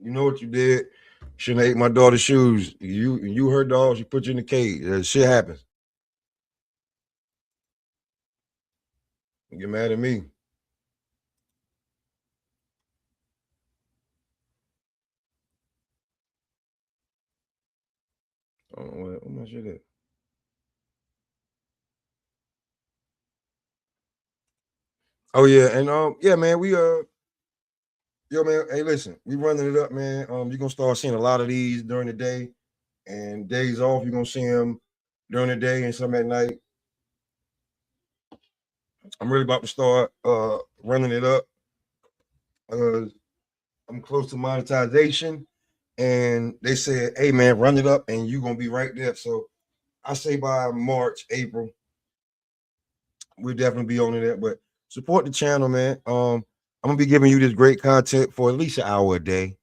You know what you did? Shouldn't have ate my daughter's shoes. You her dog, she put you in the cage. That shit happens. You get mad at me. Oh, what my shit at? Oh yeah, and yeah, man, we yo man, hey listen, we running it up, man. You're gonna start seeing a lot of these during the day, and days off, you're gonna see them during the day and some at night. I'm really about to start running it up. I'm close to monetization, and they said, hey man, run it up and you're gonna be right there. So I say by March, April, we'll definitely be on it. But support the channel, man. I'm gonna be giving you this great content for at least an hour a day.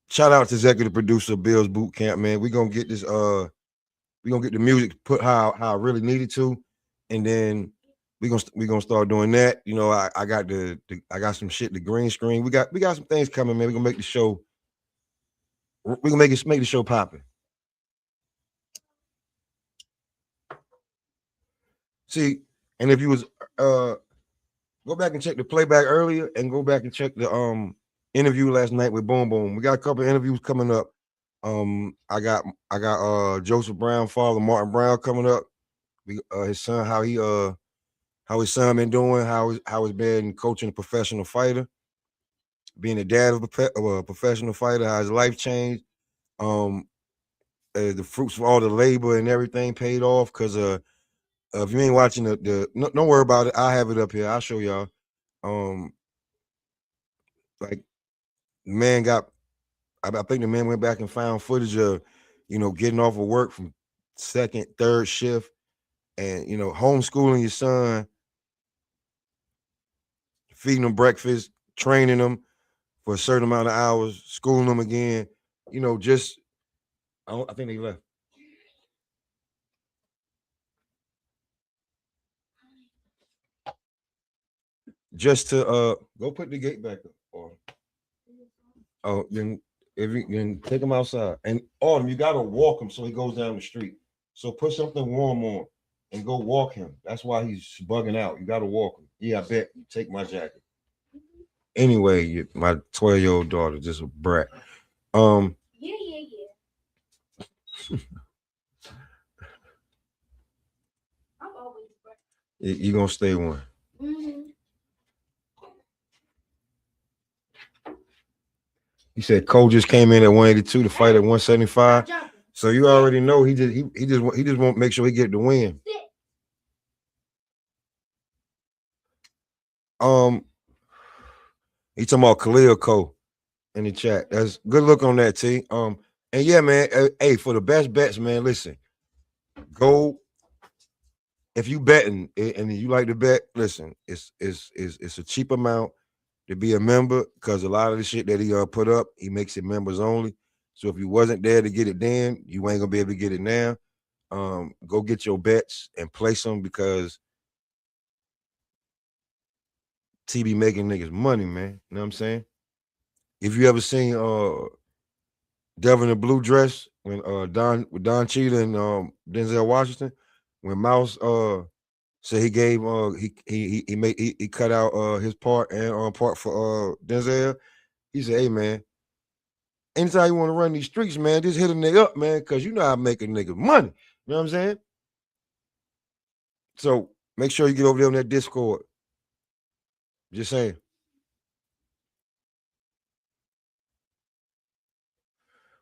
Shout out to executive producer Bill's Boot Camp, man. We're gonna get this we're gonna get the music put how I really needed to, and then we gonna start doing that. You know, I got I got some shit, the green screen. We got some things coming, man. We're gonna make the show. We're gonna make the show popping. See, and if you was go back and check the playback earlier and go back and check the interview last night with Boom Boom. We got a couple of interviews coming up. I got Joseph Brown, father Martin Brown coming up. His son, how his son been doing, how it's been coaching a professional fighter, being a dad of a professional fighter, how his life changed. The fruits of all the labor and everything paid off. Because if you ain't watching don't worry about it. I have it up here. I'll show y'all. Like the man I think the man went back and found footage of, getting off of work from second, third shift, and homeschooling your son, feeding him breakfast, training him for a certain amount of hours, schooling them again. I think they left. Just to go put the gate back up. Then if you can take him outside. And Autumn, you gotta walk him so he goes down the street. So put something warm on and go walk him. That's why he's bugging out. You gotta walk him. Yeah, I bet. You take my jacket. Anyway, my 12-year-old daughter, just a brat. Yeah. I'm always brat. You're gonna stay one. Mm-hmm. He said Cole just came in at 182 to fight at 175. So you already know he just want to make sure he get the win. He talking about Khalil Cole in the chat. That's good look on that, T. And yeah, man. Hey, for the best bets, man. Listen, go. If you betting and you like to bet, listen, it's a cheap amount to be a member, because a lot of the shit that he put up, he makes it members only. So if you wasn't there to get it then, you ain't gonna be able to get it now. Go get your bets and place them, because TB making niggas money, man. You know what I'm saying? If you ever seen Devil in the Blue Dress when Don Cheadle and Denzel Washington, when Mouse said he gave he cut out his part and part for Denzel. He said, "Hey man, anytime you want to run these streets, man, just hit a nigga up, man, because you know how to make a nigga money." You know what I'm saying? So make sure you get over there on that Discord. Just saying.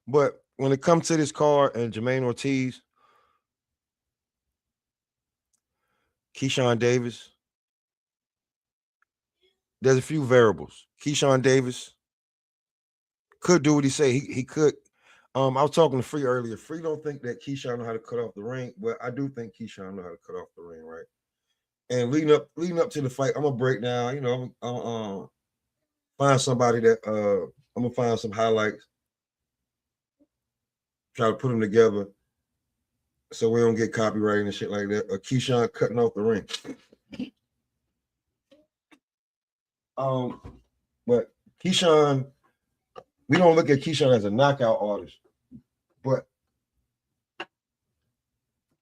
But when it comes to this card and Jermaine Ortiz, Keyshwan Davis, there's a few variables. Keyshwan Davis could do what he say. He could. I was talking to Free earlier. Free don't think that Keyshwan know how to cut off the ring, but I do think Keyshwan know how to cut off the ring, right? And leading up to the fight, I'm gonna break down. I'm gonna find somebody that I'm gonna find some highlights, try to put them together, so we don't get copyrighted and shit like that. Keyshwan cutting off the ring. But Keyshwan, we don't look at Keyshwan as a knockout artist, but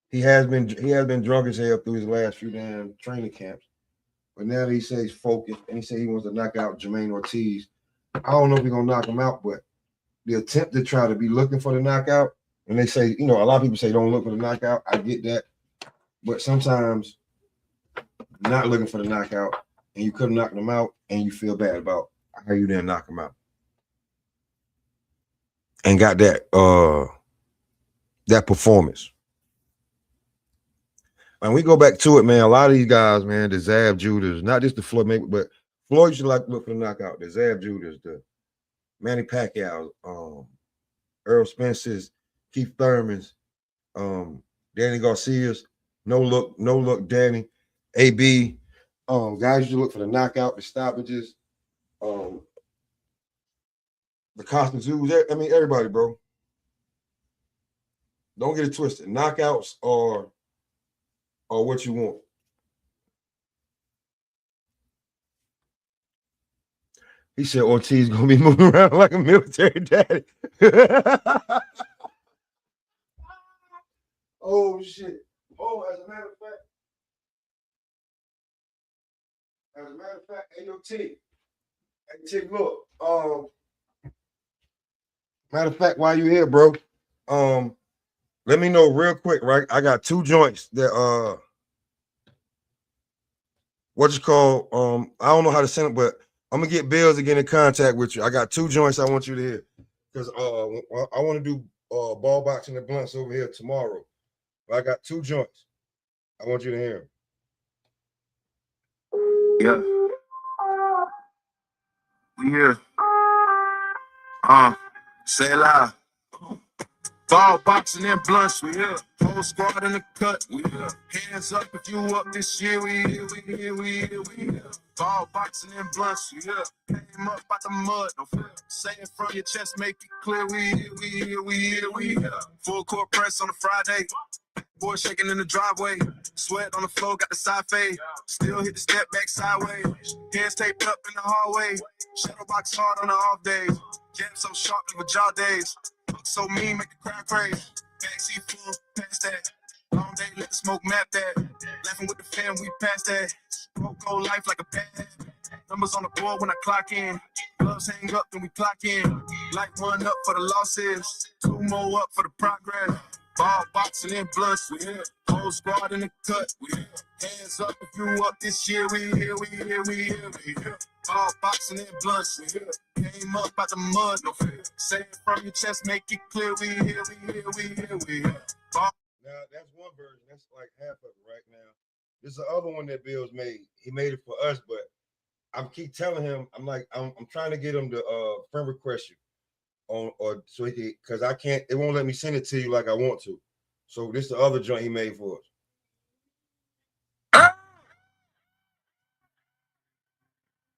he has been drunk as hell through his last few damn training camps. But now that he says he's focused and he said he wants to knock out Jermaine Ortiz, I don't know if we're gonna knock him out, but the attempt to try to be looking for the knockout, and they say, a lot of people say don't look for the knockout. I get that, but sometimes not looking for the knockout and you could have knocked him out and you feel bad about how you didn't knock him out and got that performance. And we go back to it, man. A lot of these guys, man, the Zab Judahs, not just the Floyd Mayweather, but Floyd used to like to look for the knockout. The Zab Judahs, the Manny Pacquiao, Earl Spence's, Keith Thurman's, Danny Garcia's, no look, Danny, AB. Guys used to look for the knockout, the stoppages, the Costa Zoos. I mean, everybody, bro. Don't get it twisted. Knockouts are what you want. He said Ortiz gonna be moving around like a military daddy. Oh shit. Oh, as a matter of fact, hey yo T. Hey T, look. Matter of fact, while you here, bro, let me know real quick, right? I got 2 joints that what you call I don't know how to send it, but I'm gonna get Bills to get in contact with you. I got 2 joints I want you to hear because I want to do ball boxing and blunts over here tomorrow. But I got 2 joints. I want you to hear them. Yeah, we here. Say it loud. Ball boxing and blunts, we here. Whole squad in the cut, we here. Hands up if you up this year, we here, we here, we here, we here. Ball boxing and blunts, we here. Came up out the mud, no fear. Say it from your chest, make it clear, we here, we here, we here, we here. Full court press on a Friday. Boy shaking in the driveway. Sweat on the floor, got the side fade. Still hit the step back sideways. Hands taped up in the hallway. Shadow box hard on the off days. Jam so sharp, with jaw days. Look so mean, make the crowd crazy. Backseat full, past that. Long day, let the smoke map that. Laughing with the fam, we past that. Cold life like a bad. Numbers on the board when I clock in. Gloves hang up, then we clock in. Like 1 up for the losses. 2 more up for the progress. Ball boxing and blunts, we here. Whole squad in the cut, we here. Hands up if you up this year, we here, we here, we here, we here. Ball boxing and blunts, we here. Came up out the mud, no fear. Say it from your chest, make it clear, we here, we here, we here, we here. Now that's one version, that's like half of it right now. This is the other one that Bills made. He made it for us, but I keep telling him, I'm trying to get him to friend request you. Or so he can, because I can't, it won't let me send it to you like I want to. So this is the other joint he made for us.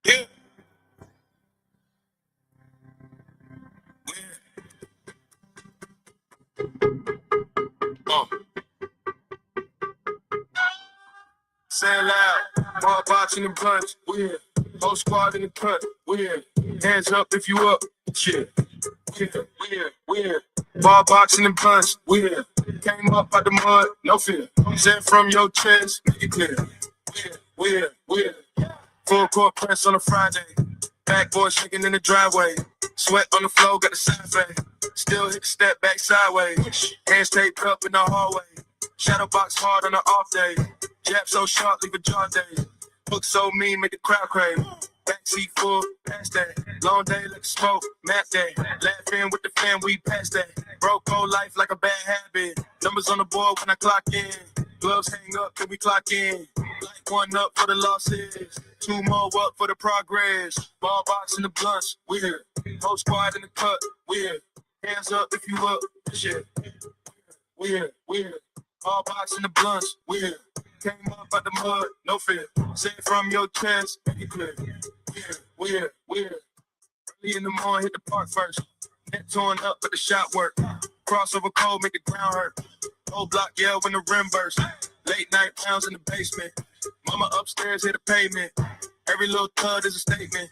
Yeah. Say it loud, ball boxing and punch, we here. Whole squad in the cut, we here. Hands up if you up, shit. We here, we here. Ball boxing and punch, we here. Came up out the mud, no fear. Sent from your chest, make it clear. We here, we here. Full court press on a Friday. Backboard shaking in the driveway. Sweat on the floor, got the side fade. Still hit the step back sideways. Hands taped up in the hallway. Shadow box hard on the off day. Jab so sharp, leave a jaw day. Look so mean, make the crowd crave. Backseat full, past that. Long day, like smoke, map that. Laughing with the fam, we past that. Broke whole life like a bad habit. Numbers on the board when I clock in. Gloves hang up, then we clock in. Like 1 up for the losses. 2 more up for the progress. Ball boxing the blunts, we here. Whole squad in the cut, we here. Hands up if you up, shit. We here, we here. Ball boxing the blunts, we here. Came up out the mud, no fear. Say it from your chest, make it clear. We here, we here, we here. Early in the morning, hit the park first. Net torn up, but the shot work. Crossover cold, make the ground hurt. Whole block yell when the rim burst. Late night pounds in the basement. Mama upstairs hit the pavement. Every little thud is a statement.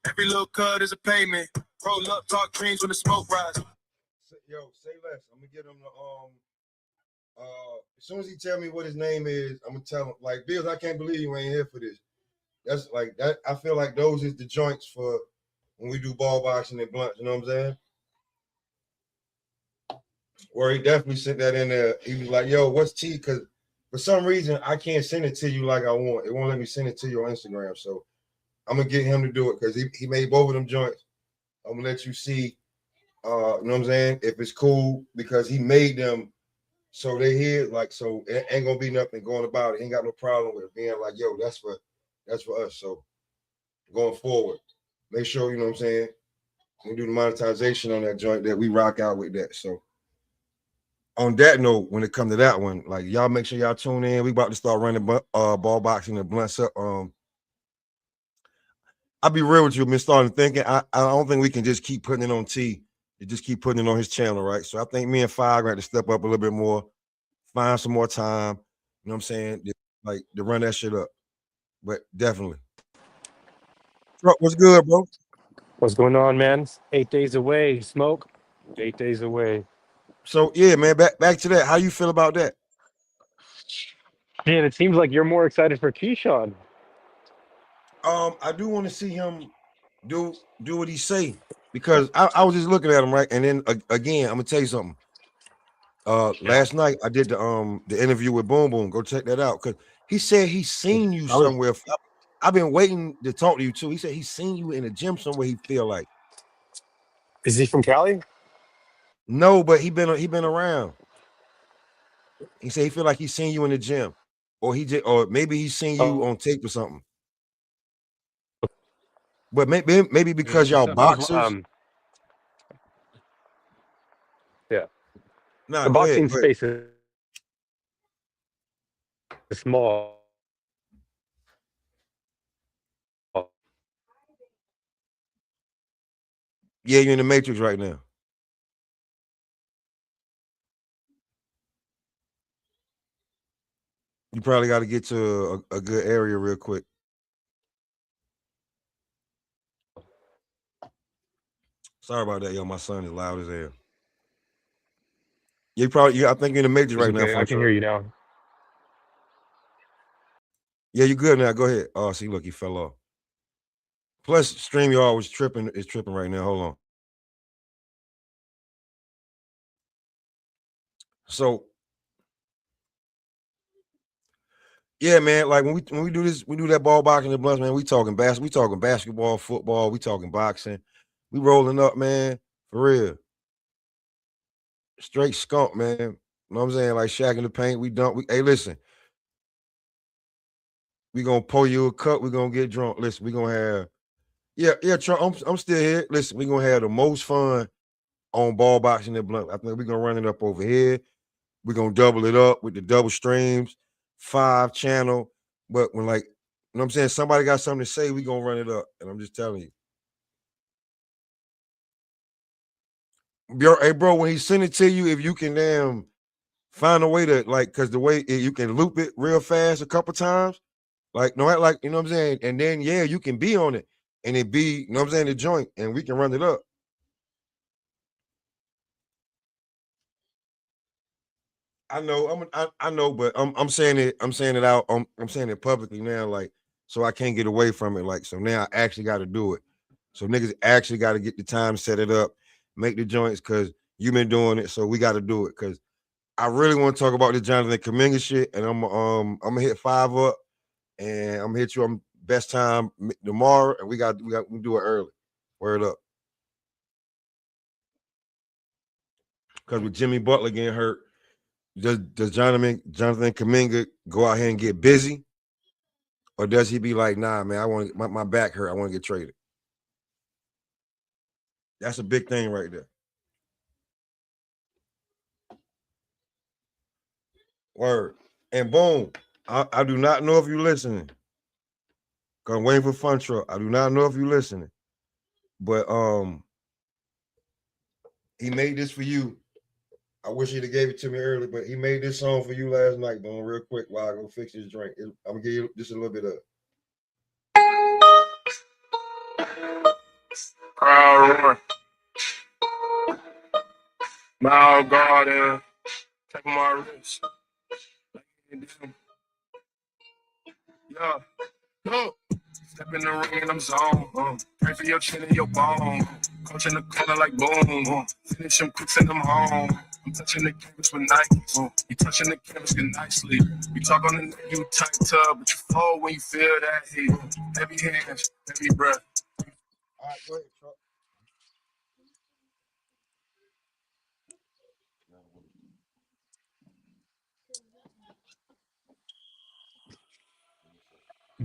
Every little cut is a payment. Roll up, talk dreams when the smoke rise. Yo, say less. I'm gonna get him the as soon as he tell me what his name is, I'm gonna tell him, like, Bills, I can't believe you ain't here for this. That's like that. I feel like those is the joints for when we do ball boxing and blunts, you know what I'm saying? Where he definitely sent that in there. He was like, yo, what's T? Because for some reason I can't send it to you like I want. It won't let me send it to you on Instagram. So I'm gonna get him to do it because he made both of them joints. I'm gonna let you see, you know what I'm saying, if it's cool, because he made them so they here, like, so it ain't gonna be nothing going about it. Ain't got no problem with it being like, yo, that's for us. So going forward, make sure, you know what I'm saying, we do the monetization on that joint that we rock out with that. So on that note, when it comes to that one, like, y'all make sure y'all tune in. We about to start running ball boxing and blunts up. I'll be real with you, been starting thinking. I don't think we can just keep putting it on T. You just keep putting it on his channel, right? So I think me and Five got to step up a little bit more, find some more time, you know what I'm saying, like, to run that shit up. But definitely. Truck, what's good, bro? What's going on, man? 8 days away. Smoke. 8 days away. So yeah, man, back to that. How you feel about that? Man, it seems like you're more excited for Keyshwan. I do want to see him do what he say, because I was just looking at him, right, and then again, I'm gonna tell you something. Last night I did the interview with Boom Boom. Go check that out, because he said he's seen you somewhere. I've been waiting to talk to you too. He said he's seen you in a gym somewhere. He feel like. Is he from Cali? No, but he been around. He said he feel like he's seen you in the gym, or maybe he's seen you on tape or something. But maybe because y'all boxers. Yeah. Nah, The go ahead. boxing space is small. Yeah, you're in the Matrix right now. You probably got to get to a good area real quick. Sorry about that, yo. My son is loud as hell. I think you're in the Matrix right now. Okay, I can hear you now. Yeah, you good now. Go ahead. Oh, see, look, he fell off. Plus, StreamYard was tripping. It's tripping right now. Hold on. So, yeah, man. Like when we do this, we do that ball boxing and blunts, man. We talking basketball, football. We talking boxing. We rolling up, man. For real. Straight skunk, man. You know what I'm saying? Like Shaq in the paint. Hey, listen. We gonna pour you a cup. We gonna get drunk. Listen, we gonna have. Yeah, Trump. I'm still here. Listen, we gonna have the most fun on ball boxing and blunt. I think we're gonna run it up over here. We're gonna double it up with the double streams, 5-channel. But when, like, you know what I'm saying, somebody got something to say, we gonna run it up. And I'm just telling you. Hey, bro, when he send it to you, if you can find a way to, like, because the way you can loop it real fast a couple times, like, no, like, you know what I'm saying? And then, yeah, you can be on it. And it be, you know what I'm saying, the joint, and we can run it up. I know, I know, but I'm saying it out. I'm saying it publicly now, like, so I can't get away from it. Like, so now I actually got to do it. So niggas actually got to get the time, set it up, make the joints, because you've been doing it. So we got to do it, because I really want to talk about the Jonathan Kuminga shit, and I'm gonna hit 5 up, and I'm gonna hit you on best time tomorrow, and we do it early. Word up. Because with Jimmy Butler getting hurt, does Jonathan Kuminga go out here and get busy? Or does he be like, nah, man, I want my back hurt. I want to get traded. That's a big thing right there. Word. And boom, I do not know if you're listening. Cause I'm waiting for Fun Truck. I do not know if you're listening. But he made this for you. I wish he'd have gave it to me early, but he made this song for you last night, boom, real quick while I go fix this drink. I'm gonna give you just a little bit of Roar. My garden, take my wrist. Yeah, go. Step in the ring and I'm zone. Pray for your chin and your bone. Coach in the corner like boom. Finish them quick, send them home. I'm touching the canvas with Nikes. You touching the canvas good nicely. You talk on the neck, you tight tub, but you fall when you feel that heat. Heavy hands, heavy breath. All right, go ahead, Truck.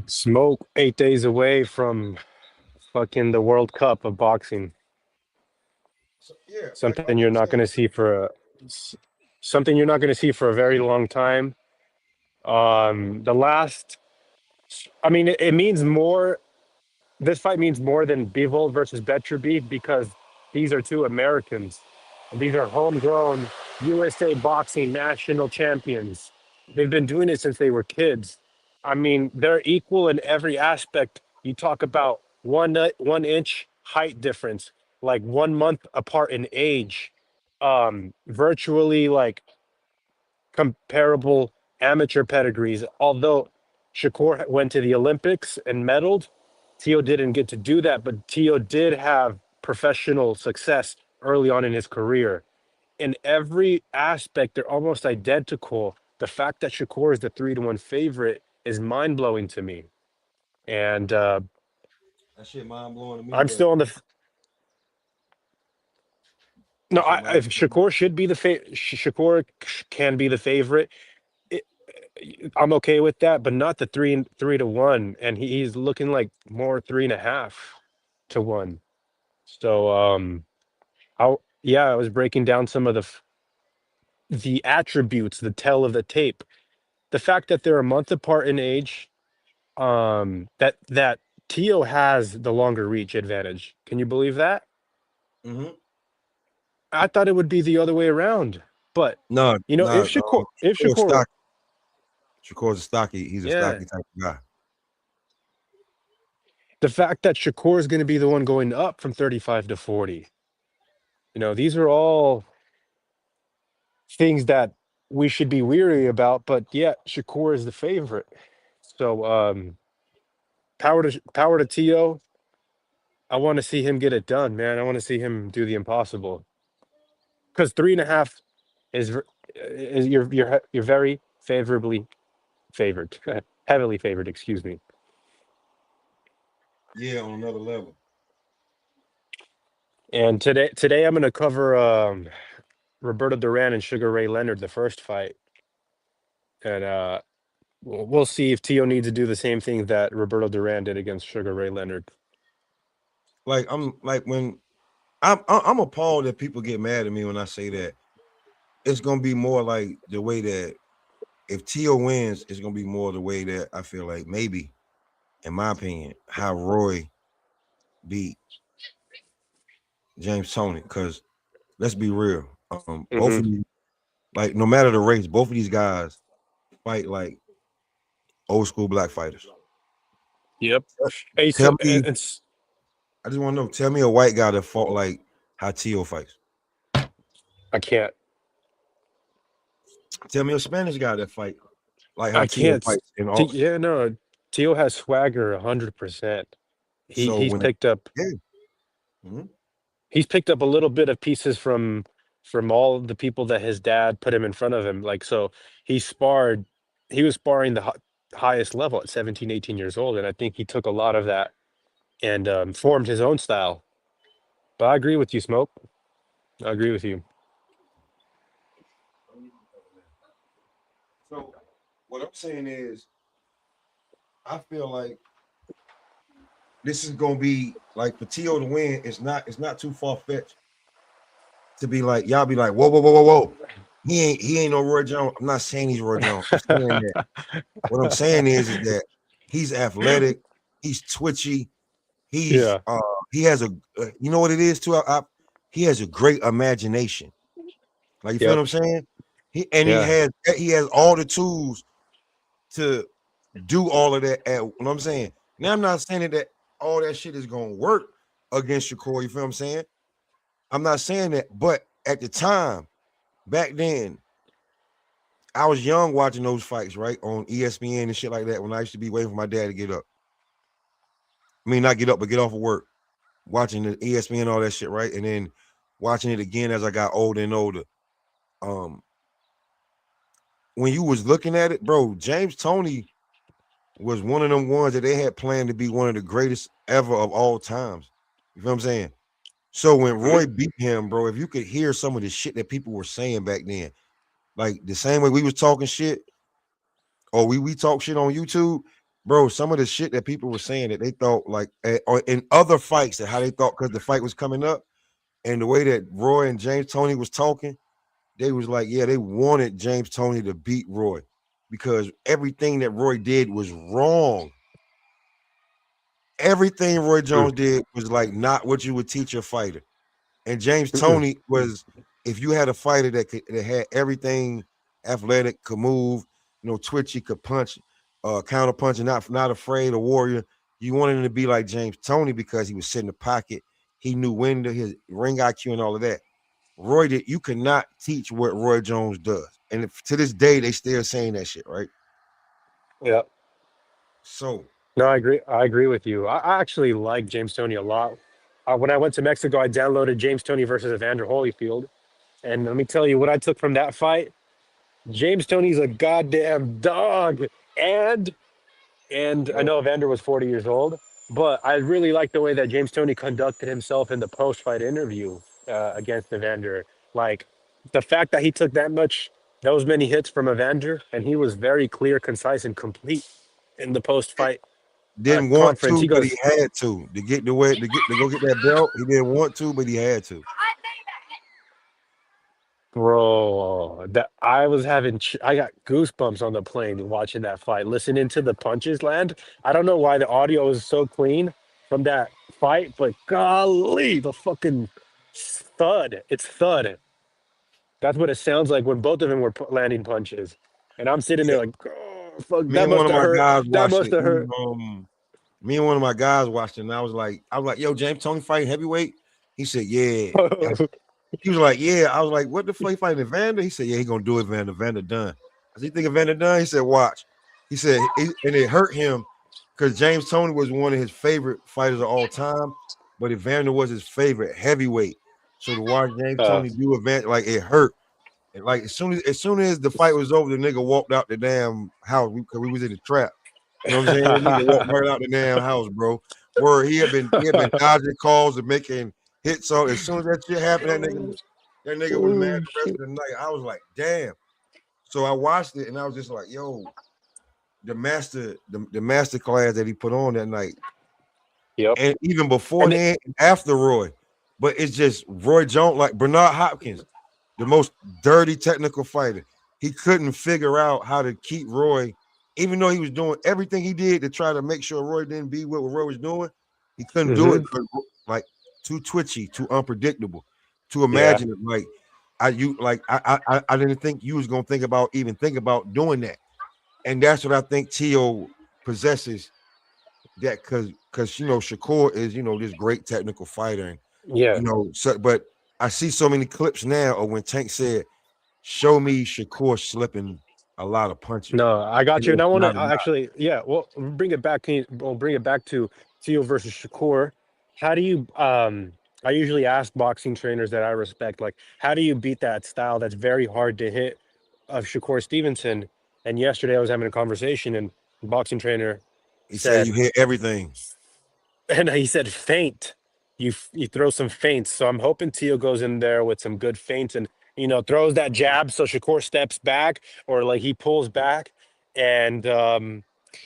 Smoke 8 days away from fucking the World Cup of boxing. So, yeah, Something you're not going to see for a very long time. It means more. This fight means more than Bivol versus Beterbiev, because these are two Americans. These are homegrown USA boxing national champions. They've been doing it since they were kids. I mean, they're equal in every aspect. You talk about 1 inch height difference, like 1 month apart in age, virtually like comparable amateur pedigrees. Although Shakur went to the Olympics and medaled, Tio didn't get to do that, but Tio did have professional success early on in his career. In every aspect, they're almost identical. The fact that Shakur is the 3-1 favorite is mind blowing to me. And That shit mind blowing to me. I'm But still on the. No, that shit mind if Shakur should be the Shakur can be the favorite. It, I'm okay with that, but not the 3-1, and he's looking like more 3.5-1. So I was breaking down some of the attributes, the tell of the tape. The fact that they're a month apart in age, that Tio has the longer reach advantage. Can you believe that? Mm-hmm. I thought it would be the other way around, but No, if Shakur, Shakur's a stocky. He's a yeah, stocky type of guy. the fact that Shakur is going to be the one going up from 35 to 40, these are all things that we should be weary about. But yeah, Shakur is the favorite. So power to Tio. I want to see him get it done, man. I want to see him do the impossible. Because 3.5 is you're very favorably favored, heavily favored. Excuse me. Yeah, on another level. And today I'm going to cover Roberto Duran and Sugar Ray Leonard, the first fight, and we'll see if Tio needs to do the same thing that Roberto Duran did against Sugar Ray Leonard. Like when I'm appalled that people get mad at me when I say that. It's gonna be more like the way that if Tio wins, it's gonna be more the way that I feel like maybe, in my opinion, how Roy beat James Toney. Because let's be real, both of these, like no matter the race, both of these guys fight like old school black fighters. Yep. Hey, Tell so me, it's I just want to know. Tell me a white guy that fought like how Tio fights. I can't. Tell me a Spanish guy that fight like how I Tio can't. fights in all. Yeah, no. Tio has swagger 100%. So He's when picked up. Mhm. He's picked up a little bit of pieces from all of the people that his dad put him in front of him. Like so, he was sparring the highest level at 17, 18 years old, and I think he took a lot of that and formed his own style. But I agree with you, Smoke. I agree with you. So what I'm saying is, I feel like this is gonna be like for Tio to win. It's not too far fetched to be like y'all be like whoa. He ain't no Roy Jones. I'm not saying he's Roy Jones. I'm saying that what I'm saying is that he's athletic, he's twitchy, he's Yeah. he has you know what it is too. He has a great imagination. Like you feel Yep. what I'm saying? He Yeah. has all the tools to do all of that. What I'm saying now, I'm not saying that all that shit is gonna work against Shakur. You feel what I'm saying? I'm not saying that, but at the time, back then, I was young watching those fights, right, on ESPN and shit like that. When I used to be waiting for my dad to get up. I mean, not get up, but get off of work, watching the ESPN, all that shit, right, and then watching it again as I got older and older. When you was looking at it, bro, James Toney was one of them ones that they had planned to be one of the greatest ever of all times. You feel what I'm saying? So when Roy beat him, bro, if you could hear some of the shit that people were saying back then, like the same way we was talking shit, or we talk shit on YouTube, bro, some of the shit that people were saying that they thought like, or in other fights, that how they thought because the fight was coming up, and the way that Roy and James Toney was talking, they was like, yeah, they wanted James Toney to beat Roy because everything that Roy did was wrong. Everything Roy Jones did was like not what you would teach a fighter. And James Toney was, if you had a fighter that had everything athletic, could move, twitchy, could punch, counter punch, and not afraid, a warrior. You wanted him to be like James Toney because he would sit in the pocket He knew when to his ring IQ and all of that. Roy did. You cannot teach what Roy Jones does, and to this day they still saying that shit, right? Yeah. So No, I agree. I agree with you. I actually like James Toney a lot. When I went to Mexico, I downloaded James Toney versus Evander Holyfield, and let me tell you what I took from that fight. James Toney's a goddamn dog, and I know Evander was 40 years old, but I really like the way that James Toney conducted himself in the post-fight interview against Evander. Like the fact that he took those many hits from Evander, and he was very clear, concise, and complete in the post-fight didn't want conference. to, He but he goes, had to get the way to go get that belt. He didn't want to, but he had to. bro, that I was having, I got goosebumps on the plane watching that fight, listening to the punches land. I don't know why the audio is so clean from that fight, but golly, the fucking thud. It's thud. That's what it sounds like when both of them were landing punches. And I'm sitting there like, oh, fuck, Me that and one must of have my hurt. guys That watched must it. have hurt. Me and one of my guys watched it, and I was like, yo, James Toney fighting heavyweight. He said, yeah. He was like, yeah. I was like, what the fuck, he fighting Evander? He said, yeah, he gonna do it, Evander. Evander done. I said, you think Evander done? He said, watch. He said, and it hurt him because James Toney was one of his favorite fighters of all time, but Evander was his favorite heavyweight. So to watch James Toney do Evander, like it hurt. And like as soon as the fight was over, the nigga walked out the damn house because we was in the trap. You know what I'm saying? The nigga walked right out the damn house, bro. Where he had been dodging calls and making hits on. As soon as that shit happened, that nigga was mad the rest of the night. I was like, damn. So I watched it and I was just like, yo, the master class that he put on that night. Yep. And even beforehand and after Roy. But it's just Roy Jones, like Bernard Hopkins, the most dirty technical fighter. He couldn't figure out how to keep Roy, even though he was doing everything he did to try to make sure Roy didn't be what Roy was doing. He couldn't do it, like too twitchy, too unpredictable, too imaginative. Like I didn't think you was gonna think about doing that. And that's what I think Tio possesses. That because Shakur is this great technical fighter, and so but I see so many clips now of when Tank said, "Show me Shakur slipping a lot of punches." No, I got And you. And it's I want not to enough. actually, we'll bring it back. We'll bring it back to Theo versus Shakur. How do you, I usually ask boxing trainers that I respect, like, how do you beat that style that's very hard to hit of Shakur Stevenson? And yesterday I was having a conversation and the boxing trainer He said you said, hit everything. and he said, feint. You throw some feints. So I'm hoping Teal goes in there with some good feints and throws that jab so Shakur steps back or like he pulls back, and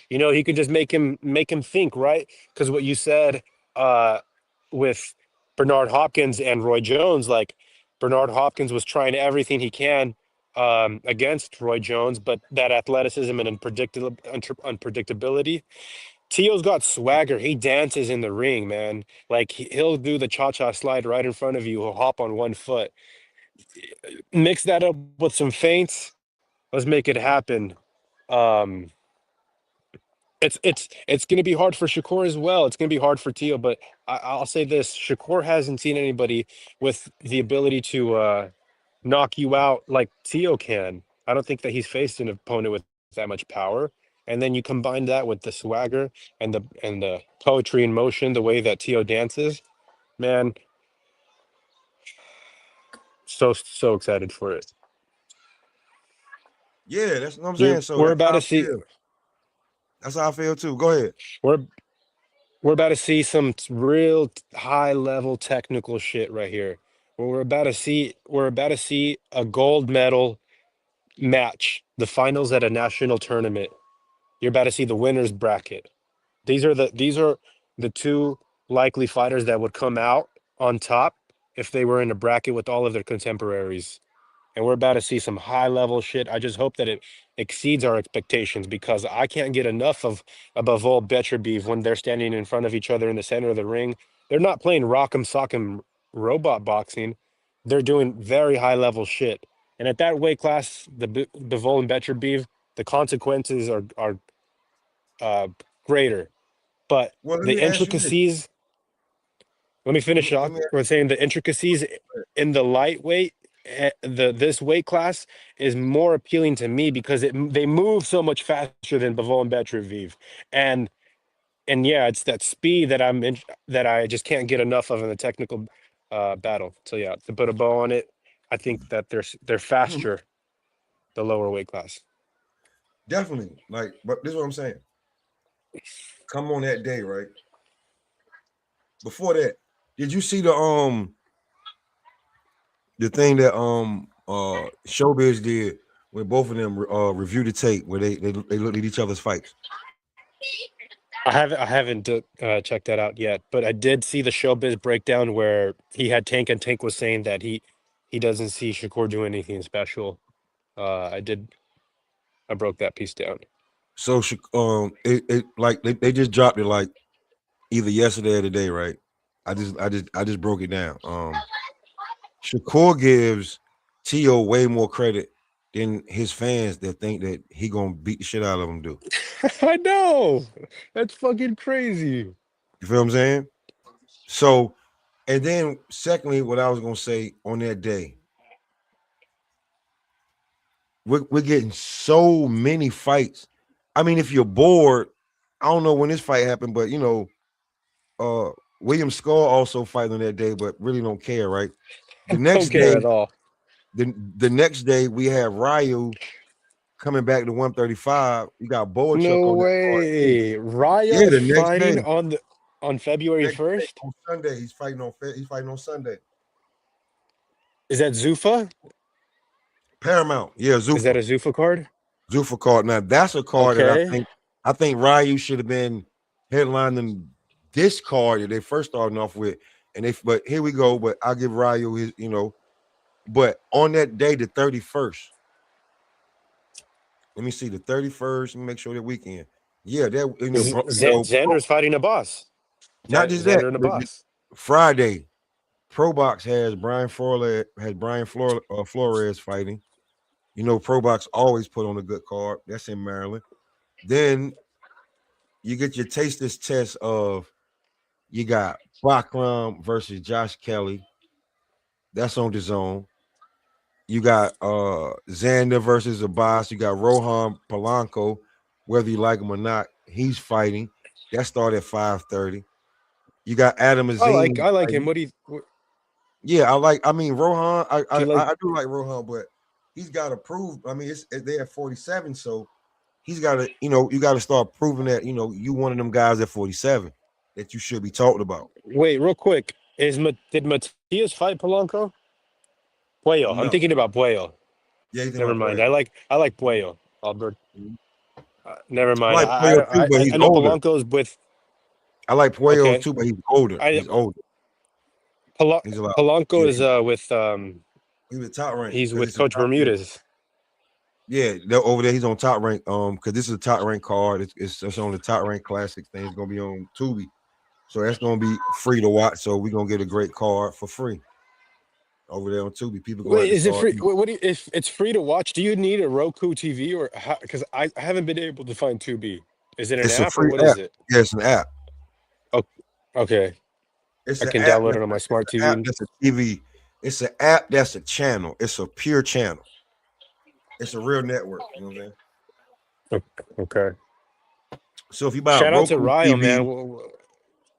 he could just make him think, right? Because what you said with Bernard Hopkins and Roy Jones, like Bernard Hopkins was trying everything he can against Roy Jones, but that athleticism and unpredictability. Tio's got swagger. He dances in the ring, man. Like he'll do the cha-cha slide right in front of you. He'll hop on one foot. Mix that up with some feints. Let's make it happen. Um, it's going to be hard for Shakur as well. It's going to be hard for Tio, but I'll say this: Shakur hasn't seen anybody with the ability to knock you out like Tio can. I don't think that he's faced an opponent with that much power. And then you combine that with the swagger and the poetry in motion, the way that Tio dances, man. So excited for it. Yeah, that's what I'm You're, saying. So we're that's about how I to see. feel. That's how I feel too. Go ahead. We're about to see some real high level technical shit right here. We're about to see a gold medal match, the finals at a national tournament. You're about to see the winners bracket. These are the two likely fighters that would come out on top if they were in a bracket with all of their contemporaries. And we're about to see some high level shit. I just hope that it exceeds our expectations because I can't get enough of Bivol Beterbiev when they're standing in front of each other in the center of the ring. They're not playing rock'em sock'em robot boxing. They're doing very high level shit. And at that weight class, Bivol and Beterbiev, the consequences are greater. But Well, let the me ask you this. intricacies. Let me finish off with saying the intricacies in the lightweight, this weight class is more appealing to me because they move so much faster than Bivol and Beterbiev, and yeah, it's that speed that that I just can't get enough of in the technical battle. So yeah, to put a bow on it, I think that they're faster, the lower weight class. Definitely, like, but this is what I'm saying. Come on that day, right? Before that, did you see the thing that Showbiz did when both of them reviewed the tape where they looked at each other's fights? I haven't checked that out yet, but I did see the Showbiz breakdown where he had Tank, and Tank was saying that he doesn't see Shakur doing anything special. I broke that piece down. So it like they just dropped it like either yesterday or today, right? I just broke it down. Shakur gives T.O. way more credit than his fans that think that he gonna beat the shit out of him do. I know. That's fucking crazy. You feel what I'm saying? So, and then secondly, what I was gonna say on that day, we're getting so many fights. I mean, if you're bored, I don't know when this fight happened, but you know, William Skull also fight on that day, but really don't care, right? The next don't care day at all. The next day we have Ryu coming back to 135. You got Boachuk No on way. Ryu yeah, the next fighting day. on February 1st? On Sunday. He's fighting on Sunday. Is that Zuffa? Paramount. Yeah, Zuffa. Is that a Zuffa card? Zuffa card. Now that's a card Okay. that I think Ryu should have been headlining this card that they first starting off with. But here we go. But I'll give Ryu his, but on that day, the 31st. Let me see the 31st. Let me make sure that weekend. Yeah, that Xander's fighting a boss. Not just Xander that. and a boss. Friday, Pro Box has Brian Flores fighting. You know, Pro Box always put on a good card. That's in Maryland. Then you get your taste this test of you got Bakram versus Josh Kelly. That's on the zone. You got Xander versus Abbas. You got Rohan Polanco, whether you like him or not, he's fighting. That started at 5:30. You got Adam Azim. I like him. Yeah, I mean, Rohan, I do like Rohan, but he's got to prove. I mean, they're at 47, so he's got to, you got to start proving that, you one of them guys at 47 that you should be talking about. Wait, real quick. Did Matias fight Polanco? Puello. No. I'm thinking about Puello. Yeah, never mind. Puello. I like Puello, Albert. Never mind. I like Puello too, but he's I know older. Polanco's with. I like Puello too, but he's older. He's older. Polanco is with. He's with Top Rank. He's with Coach Bermudez. Yeah, over there. He's on Top Rank. Because this is a Top Rank card. It's on the Top Rank Classic thing. It's gonna be on Tubi, so that's gonna be free to watch. So we're gonna get a great card for free over there on Tubi. People go. Wait, is it free? If it's free to watch, do you need a Roku TV or because I haven't been able to find Tubi? Is it an app or what is it? Yeah, it's an app. Oh, okay. I can download it on my smart TV. That's a TV. It's an app. That's a channel. It's a pure channel. It's a real network. You know what I'm saying? Okay. So if you buy shout Roku out to Ryo, TV, man.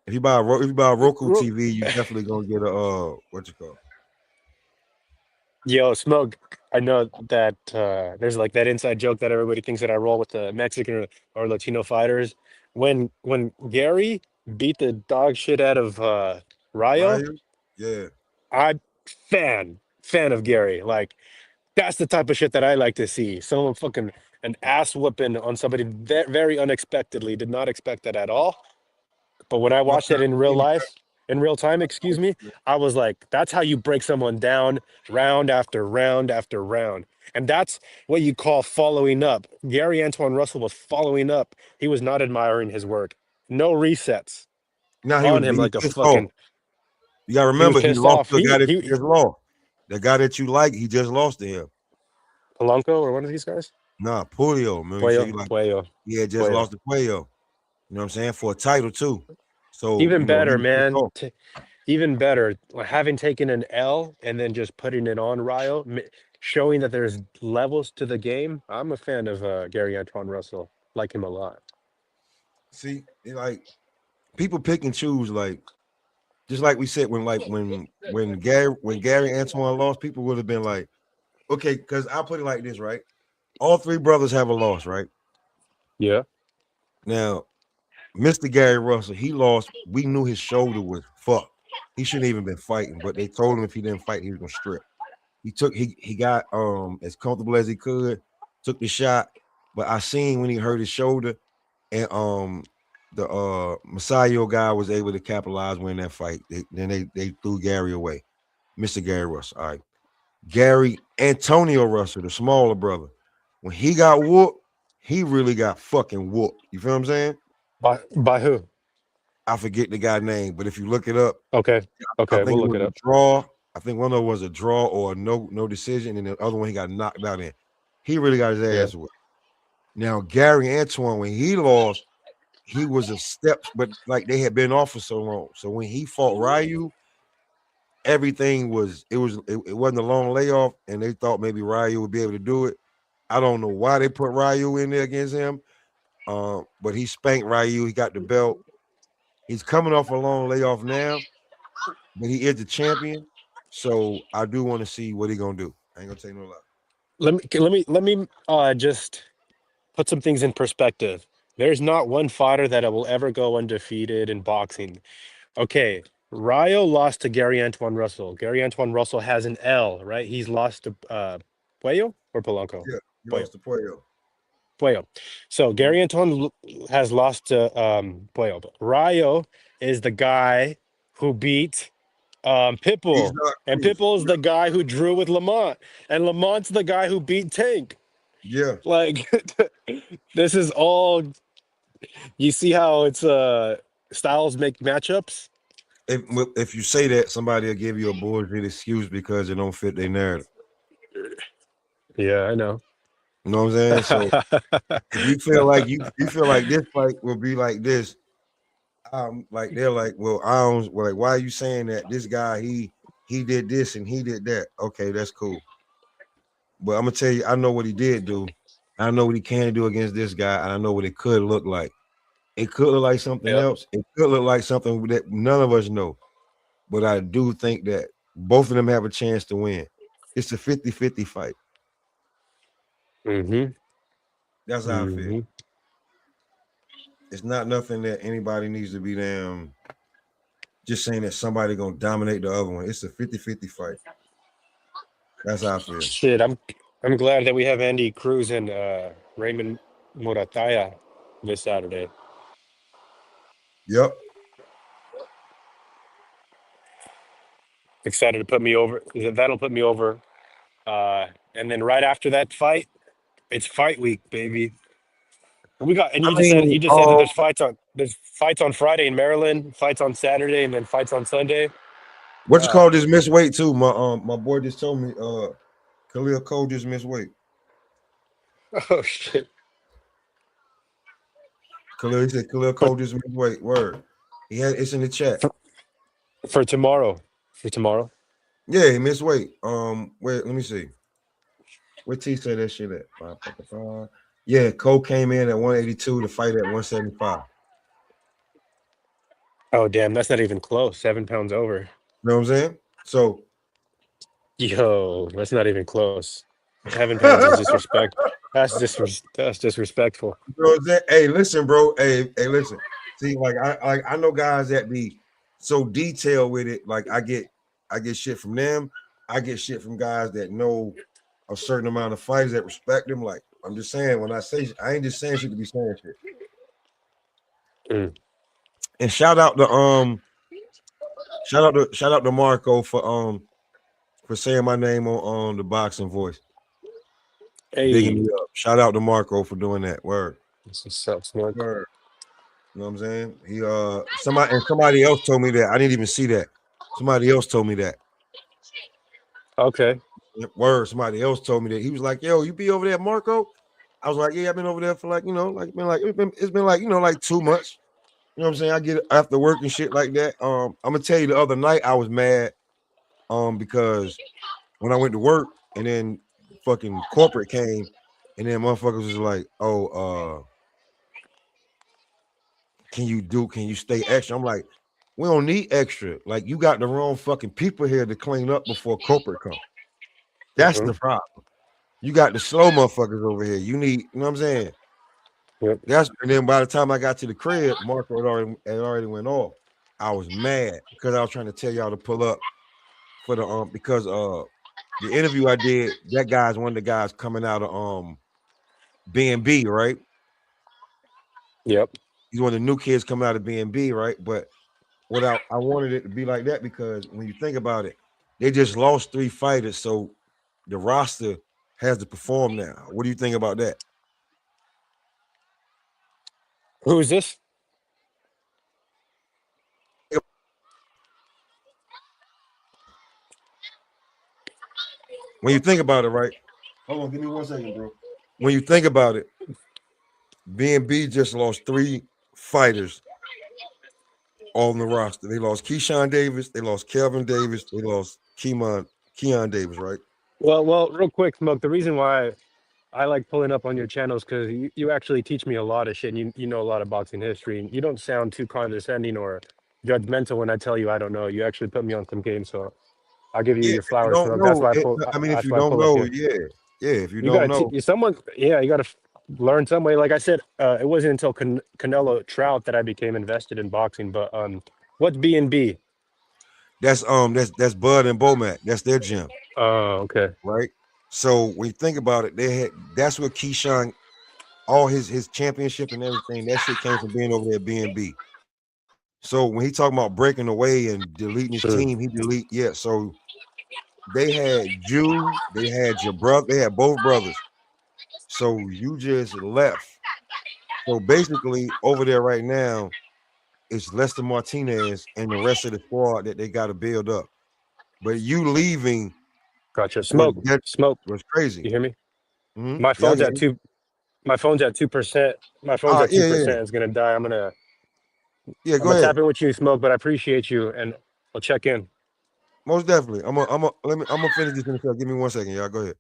If you buy Roku TV, you definitely gonna get a what you call. Yo, Smug, I know that there's like that inside joke that everybody thinks that I roll with the Mexican or Latino fighters. When Gary beat the dog shit out of Ryo, yeah, I'm fan of Gary. Like, that's the type of shit that I like to see. Someone fucking an ass whooping on somebody very unexpectedly. Did not expect that at all. But when I watched it in real time, excuse me, I was like, that's how you break someone down round after round after round. And that's what you call following up. Gary Antoine Russell was following up. He was not admiring his work. No resets. Now on him like a fucking. You gotta remember, he lost to the guy that he just lost. The guy that you like, he just lost to him. Polanco or one of these guys? Nah, Puello, man. Puello. Yeah, just lost to Puello. You know what I'm saying? For a title too. So even better, man. even better, having taken an L and then just putting it on Ryo, showing that there's levels to the game. I'm a fan of Gary Antoine Russell. Like him a lot. See, like people pick and choose, like just like we said when Gary Antoine lost, people would have been like, okay, because I'll put it like this, right? All three brothers have a loss, right? Yeah. Now, Mr. Gary Russell, he lost. We knew his shoulder was fucked. He shouldn't even been fighting, but they told him if he didn't fight, he was gonna strip. He got as comfortable as he could, took the shot, but I seen when he hurt his shoulder, and the Masayo guy was able to capitalize winning that fight. They threw Gary away. Mr. Gary Russell. All right. Gary Antonio Russell, the smaller brother, when he got whooped, he really got fucking whooped. You feel what I'm saying? By who? I forget the guy's name, but if you look it up, okay, I think we'll it look was it a up. draw. I think one of them was a draw or no decision, and the other one he got knocked out in. He really got his ass whipped. Now Gary Antoine, when he lost, he was a step, but like they had been off for so long. So when he fought Ryu, everything was it wasn't a long layoff, and they thought maybe Ryu would be able to do it. I don't know why they put Ryu in there against him, but he spanked Ryu. He got the belt. He's coming off a long layoff now, but he is the champion. So I do want to see what he's gonna do. I ain't gonna take no lie. Let me just put some things in perspective. There's not one fighter that will ever go undefeated in boxing. Okay, Ryo lost to Gary Antoine Russell. Gary Antoine Russell has an L, right? He's lost to Puello or Polanco? Yeah, he Puello. lost to Puello. Puello. So Gary Antoine has lost to Puello. But Ryo is the guy who beat Pitbull. And Pitbull's the guy who drew with Lamont. And Lamont's the guy who beat Tank. Yeah. Like this is all you see how it's styles make matchups. If you say that, somebody will give you a bullshit excuse because it don't fit their narrative. Yeah, I know. You know what I'm saying? So if you feel like you feel like this fight will be like this, like they're like, well, like, why are you saying that? This guy, he did this and he did that. Okay, that's cool. But I'm gonna tell you, I know what he did do. I know what he can do against this guy, and I know what it could look like. It could look like something else. It could look like something that none of us know. But I do think that both of them have a chance to win. It's a 50-50 fight. Mm-hmm. That's how I feel. It's not nothing that anybody needs to be damn just saying that somebody gonna dominate the other one. It's a 50-50 fight. That's how I feel. Shit, I'm glad that we have Andy Cruz and Raymond Murataya this Saturday. Yep. Excited to put me over. That'll put me over. And then right after that fight, it's fight week, baby. And you just said that there's fights on Friday in Maryland, fights on Saturday, and then fights on Sunday. What you call this missed weight too? My boy just told me Khalil Cole just missed weight. Oh shit. He said Khalil Cole just missed weight. Word. It's in the chat. For tomorrow. For tomorrow. Yeah, he missed weight. Wait, let me see. Where T say that shit at? Yeah, Cole came in at 182 to fight at 175. Oh damn, that's not even close. 7 pounds over. You know what I'm saying? So yo, that's not even close. 7 pounds is disrespect. That's disrespectful. You know what I'm saying? Hey, listen, bro. Hey, listen. See, like I know guys that be so detailed with it. Like I get shit from them. I get shit from guys that know a certain amount of fighters that respect them. Like I'm just saying, when I say I ain't just saying shit to be saying shit. And shout out to Marco for saying my name on the Boxing Voice. Hey. Digging me up. Shout out to Marco for doing that. Word. Word. You know what I'm saying? He somebody else told me that. I didn't even see that. Somebody else told me that. Okay. Word. Somebody else told me that. He was like, "Yo, you be over there, Marco?" I was like, "Yeah, I've been over there for like 2 months." You know what I'm saying? I get it after work and shit like that. I'm gonna tell you the other night I was mad because when I went to work and then fucking corporate came and then motherfuckers was like, oh, can you stay extra? I'm like, we don't need extra. Like, you got the wrong fucking people here to clean up before corporate come. That's the problem. You got the slow motherfuckers over here. You need, you know what I'm saying? Yep. That's, and then by the time I got to the crib, Marco had already went off. I was mad because I was trying to tell y'all to pull up for the because the interview I did, that guy's one of the guys coming out of B&B, right? Yep. He's one of the new kids coming out of B&B, right? But what I wanted it to be like that because when you think about it, they just lost 3 fighters, so the roster has to perform now. What do you think about that? Who is this? When you think about it, right? Hold on, give me 1 second, bro. When you think about it, B&B just lost 3 fighters on the roster. They lost Keyshwan Davis, they lost Kelvin Davis, they lost Keon Davis, right? Well, real quick, Smoke. The reason why I like pulling up on your channels because you actually teach me a lot of shit and you know a lot of boxing history and you don't sound too condescending or judgmental when I tell you I don't know. You actually put me on some game, so I'll give you Yeah, your if you flowers, don't Smoke. That's know, why I pull. if That's you why I don't pull up know, here. yeah, if you You don't gotta know, someone. Yeah, you gotta learn some way. Like I said, it wasn't until Canelo Trout that I became invested in boxing. But what's B&B? that's Bud and Bomac. That's their gym. Oh, okay. Right. So when you think about it, that's what Keyshwan, all his championship and everything, that shit came from being over there at B&B. So when he talking about breaking away and deleting his team, so they had they had your brother, they had both brothers. So you just left. So basically over there right now, it's Lester Martinez and the rest of the squad that they got to build up. But you leaving Gotcha. Smoke. was crazy. You hear me? Mm-hmm. My Yeah, phone's at 2%. My phone's at 2%. It's gonna die. I'm go gonna ahead. tap in with you, Smoke. But I appreciate you, and I'll check in. Most definitely. I'm gonna finish this in a second. Give me 1 second, y'all. Go ahead.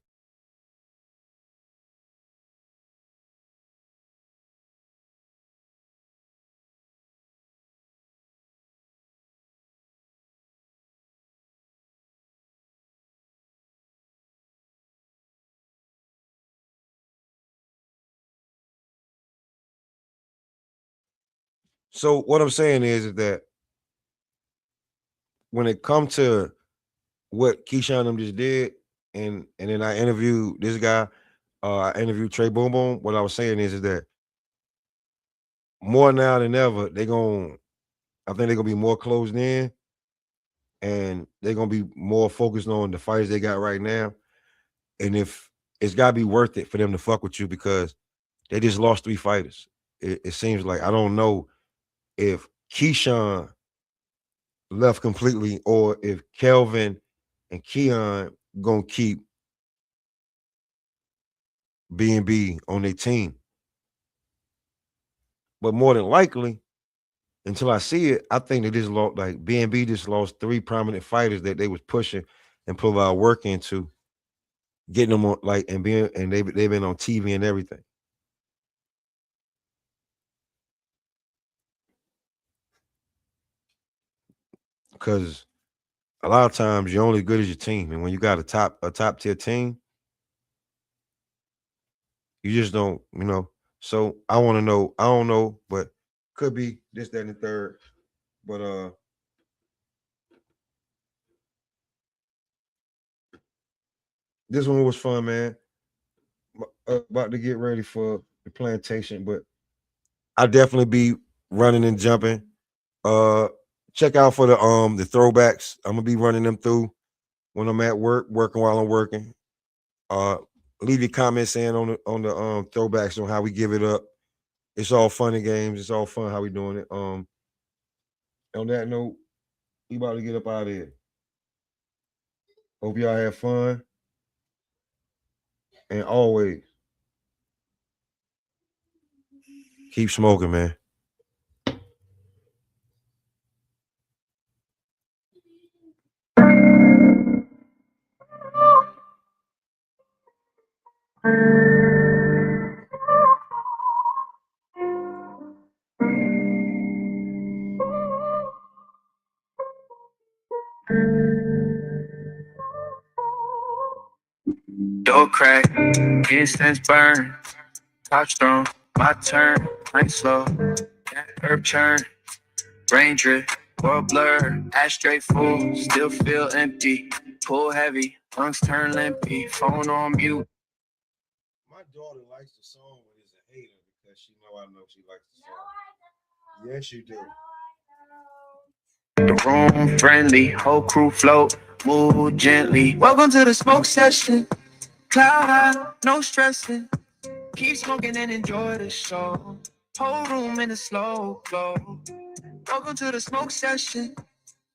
So what I'm saying is that when it comes to what Keyshwan them just did, and then I interviewed this guy, I interviewed Trey Boom Boom. What I was saying is that more now than ever, I think they're gonna be more closed in, and they're gonna be more focused on the fights they got right now. And if it's gotta be worth it for them to fuck with you because they just lost 3 fighters. It seems like I don't know if Keyshwan left completely or if Kelvin and Keon gonna keep B&B on their team. But more than likely, until I see it, I think they just lost, like B&B just lost 3 prominent fighters that they was pushing and put a lot of work into getting them on, like, and they've been on TV and everything. Because a lot of times you're only good as your team, and when you got a top tier team, you just don't, So I want to know. I don't know, but could be this, that, and the third. But this one was fun, man. About to get ready for the plantation, but I'll definitely be running and jumping. Check out for the throwbacks. I'm gonna be running them through when I'm at work, working while I'm working. Leave your comments in on the throwbacks on how we give it up. It's all fun and games. It's all fun how we doing it. On that note, we about to get up out of here. Hope y'all have fun. And always keep smoking, man. Door crack, incense burn, top strong, my turn, ain't slow, that herb churn, rain drip, world blur, ashtray full, still feel empty, pull heavy, lungs turn limpy, phone on mute. My daughter likes the song but is a hater because she know she likes the song. Yes, you do. The room friendly, whole crew float, move gently. Welcome to the smoke session. Cloud high, no stressing. Keep smoking and enjoy the show. Whole room in a slow glow. Welcome to the smoke session.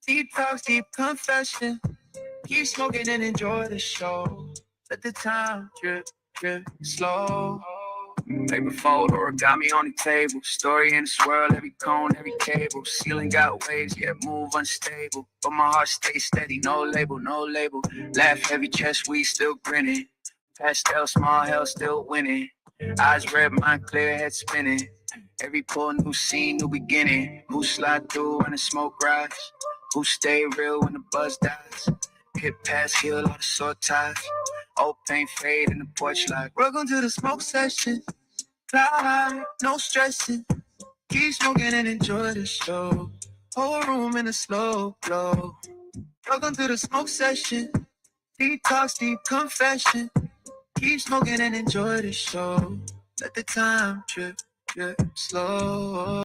Deep talks, deep confession. Keep smoking and enjoy the show. Let the time drip, drip, slow. Paper fold, origami on the table. Story in the swirl, every cone, every cable. Ceiling got waves, yeah, move unstable. But my heart stays steady, no label, no label. Laugh heavy, chest, we still grinning. Pastel, small hell, still winning. Eyes red, mind clear, head spinning. Every pull, new scene, new beginning. Who slide through when the smoke rise? Who stay real when the buzz dies? Hit pass, heal all the sore ties. Old pain fade in the porch light. Welcome to the smoke session. Cloud high, no stressing. Keep smoking and enjoy the show. Whole room in a slow glow. Welcome to the smoke session. Deep talks, deep confession. Keep smoking and enjoy the show. Let the time drip, drip, slow.